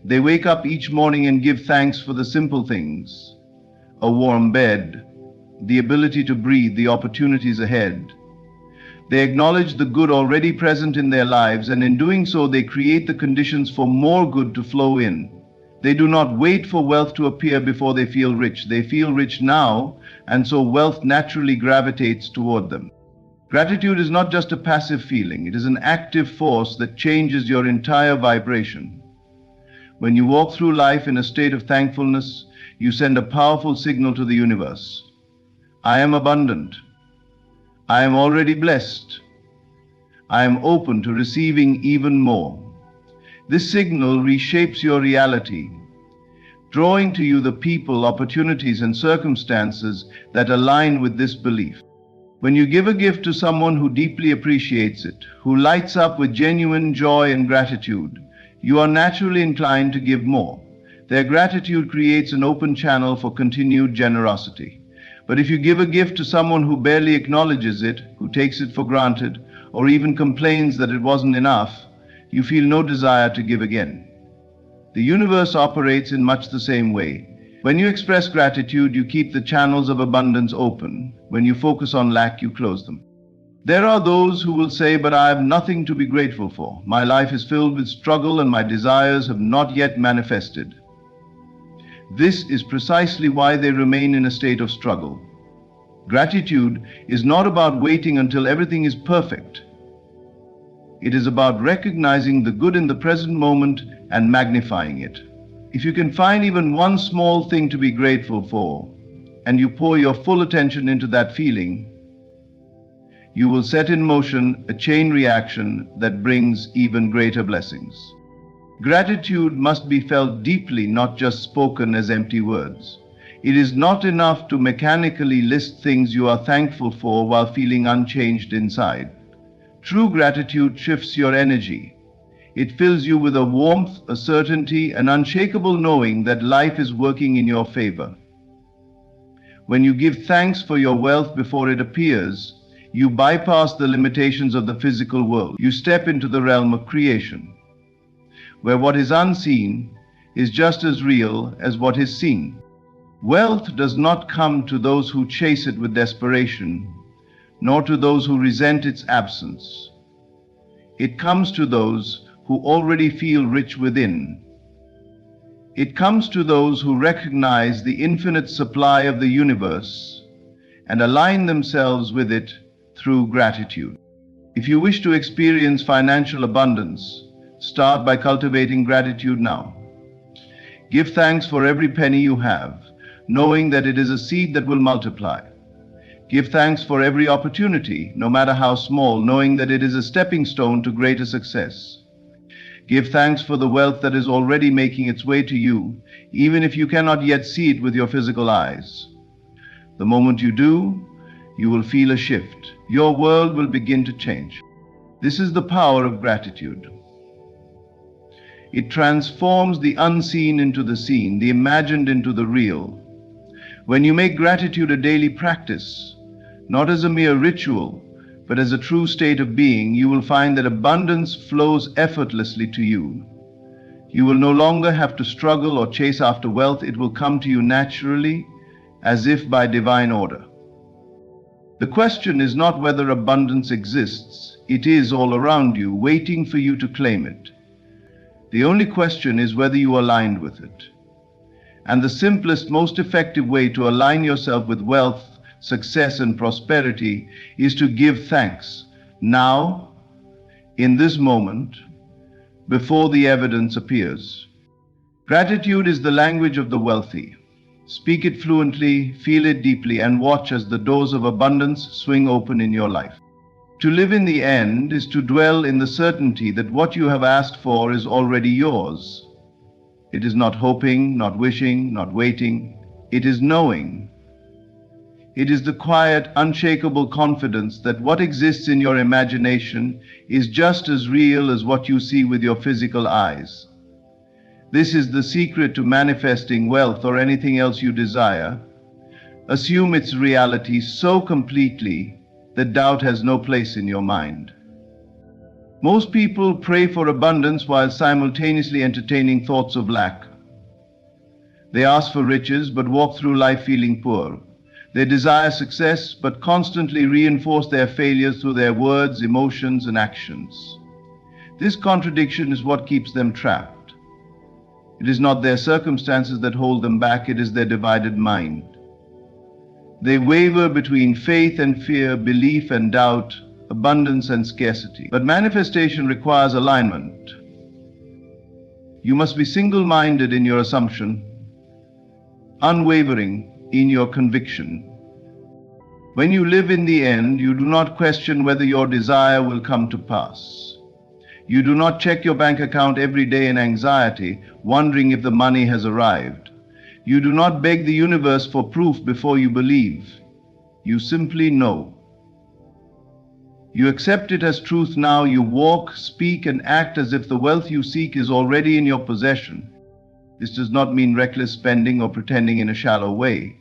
They wake up each morning and give thanks for the simple things: a warm bed, the ability to breathe, the opportunities ahead. They acknowledge the good already present in their lives, and in doing so, they create the conditions for more good to flow in. They do not wait for wealth to appear before they feel rich. They feel rich now, and so wealth naturally gravitates toward them. Gratitude is not just a passive feeling. It is an active force that changes your entire vibration. When you walk through life in a state of thankfulness, you send a powerful signal to the universe. I am abundant. I am already blessed. I am open to receiving even more. This signal reshapes your reality, drawing to you the people, opportunities, and circumstances that align with this belief. When you give a gift to someone who deeply appreciates it, who lights up with genuine joy and gratitude, you are naturally inclined to give more. Their gratitude creates an open channel for continued generosity. But if you give a gift to someone who barely acknowledges it, who takes it for granted, or even complains that it wasn't enough, you feel no desire to give again. The universe operates in much the same way. When you express gratitude, you keep the channels of abundance open. When you focus on lack, you close them. There are those who will say, but I have nothing to be grateful for. My life is filled with struggle and my desires have not yet manifested. This is precisely why they remain in a state of struggle. Gratitude is not about waiting until everything is perfect. It is about recognizing the good in the present moment and magnifying it. If you can find even one small thing to be grateful for, and you pour your full attention into that feeling, you will set in motion a chain reaction that brings even greater blessings. Gratitude must be felt deeply, not just spoken as empty words. It is not enough to mechanically list things you are thankful for while feeling unchanged inside. True gratitude shifts your energy. It fills you with a warmth, a certainty, an unshakable knowing that life is working in your favor. When you give thanks for your wealth before it appears, you bypass the limitations of the physical world. You step into the realm of creation, where what is unseen is just as real as what is seen. Wealth does not come to those who chase it with desperation, nor to those who resent its absence. It comes to those who already feel rich within. It comes to those who recognize the infinite supply of the universe and align themselves with it through gratitude. If you wish to experience financial abundance, start by cultivating gratitude now. Give thanks for every penny you have, knowing that it is a seed that will multiply. Give thanks for every opportunity, no matter how small, knowing that it is a stepping stone to greater success. Give thanks for the wealth that is already making its way to you, even if you cannot yet see it with your physical eyes. The moment you do, you will feel a shift. Your world will begin to change. This is the power of gratitude. It transforms the unseen into the seen, the imagined into the real. When you make gratitude a daily practice, not as a mere ritual, but as a true state of being, you will find that abundance flows effortlessly to you. You will no longer have to struggle or chase after wealth. It will come to you naturally, as if by divine order. The question is not whether abundance exists. It is all around you, waiting for you to claim it. The only question is whether you are aligned with it. And the simplest, most effective way to align yourself with wealth, success, and prosperity is to give thanks now, in this moment, before the evidence appears. Gratitude is the language of the wealthy. Speak it fluently, feel it deeply, and watch as the doors of abundance swing open in your life. To live in the end is to dwell in the certainty that what you have asked for is already yours. It is not hoping, not wishing, not waiting. It is knowing. It is the quiet, unshakable confidence that what exists in your imagination is just as real as what you see with your physical eyes. This is the secret to manifesting wealth or anything else you desire. Assume its reality so completely that doubt has no place in your mind. Most people pray for abundance while simultaneously entertaining thoughts of lack. They ask for riches but walk through life feeling poor. They desire success but constantly reinforce their failures through their words, emotions, and actions. This contradiction is what keeps them trapped. It is not their circumstances that hold them back, it is their divided mind. They waver between faith and fear, belief and doubt, abundance and scarcity. But manifestation requires alignment. You must be single-minded in your assumption, unwavering in your conviction. When you live in the end, you do not question whether your desire will come to pass. You do not check your bank account every day in anxiety, wondering if the money has arrived. You do not beg the universe for proof before you believe. You simply know. You accept it as truth now. You walk, speak, and act as if the wealth you seek is already in your possession. This does not mean reckless spending or pretending in a shallow way.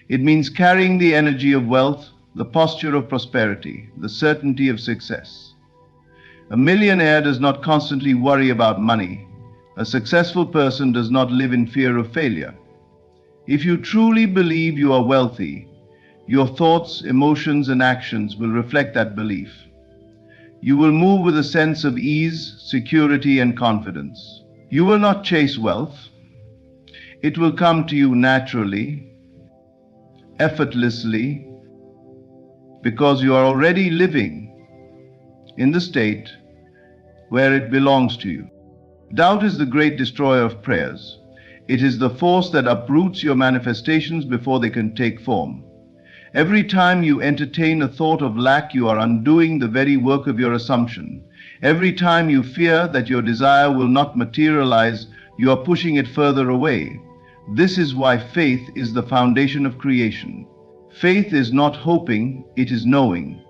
It means carrying the energy of wealth, the posture of prosperity, the certainty of success. A millionaire does not constantly worry about money. A successful person does not live in fear of failure. If you truly believe you are wealthy, your thoughts, emotions, and actions will reflect that belief. You will move with a sense of ease, security, and confidence. You will not chase wealth. It will come to you naturally, effortlessly, because you are already living in the state where it belongs to you. Doubt is the great destroyer of prayers. It is the force that uproots your manifestations before they can take form. Every time you entertain a thought of lack, you are undoing the very work of your assumption. Every time you fear that your desire will not materialize, you are pushing it further away. This is why faith is the foundation of creation. Faith is not hoping, it is knowing.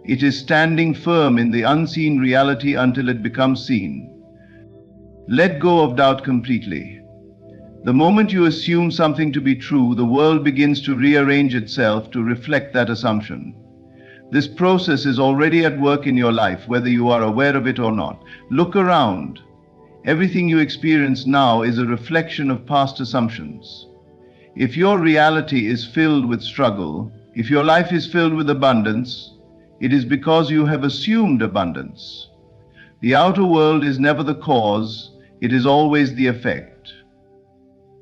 It is standing firm in the unseen reality until it becomes seen. Let go of doubt completely. The moment you assume something to be true, the world begins to rearrange itself to reflect that assumption. This process is already at work in your life, whether you are aware of it or not. Look around. Everything you experience now is a reflection of past assumptions. If your reality is filled with struggle, if your life is filled with abundance, it is because you have assumed abundance. The outer world is never the cause, it is always the effect.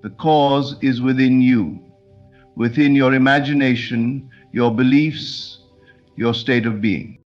The cause is within you, within your imagination, your beliefs, your state of being.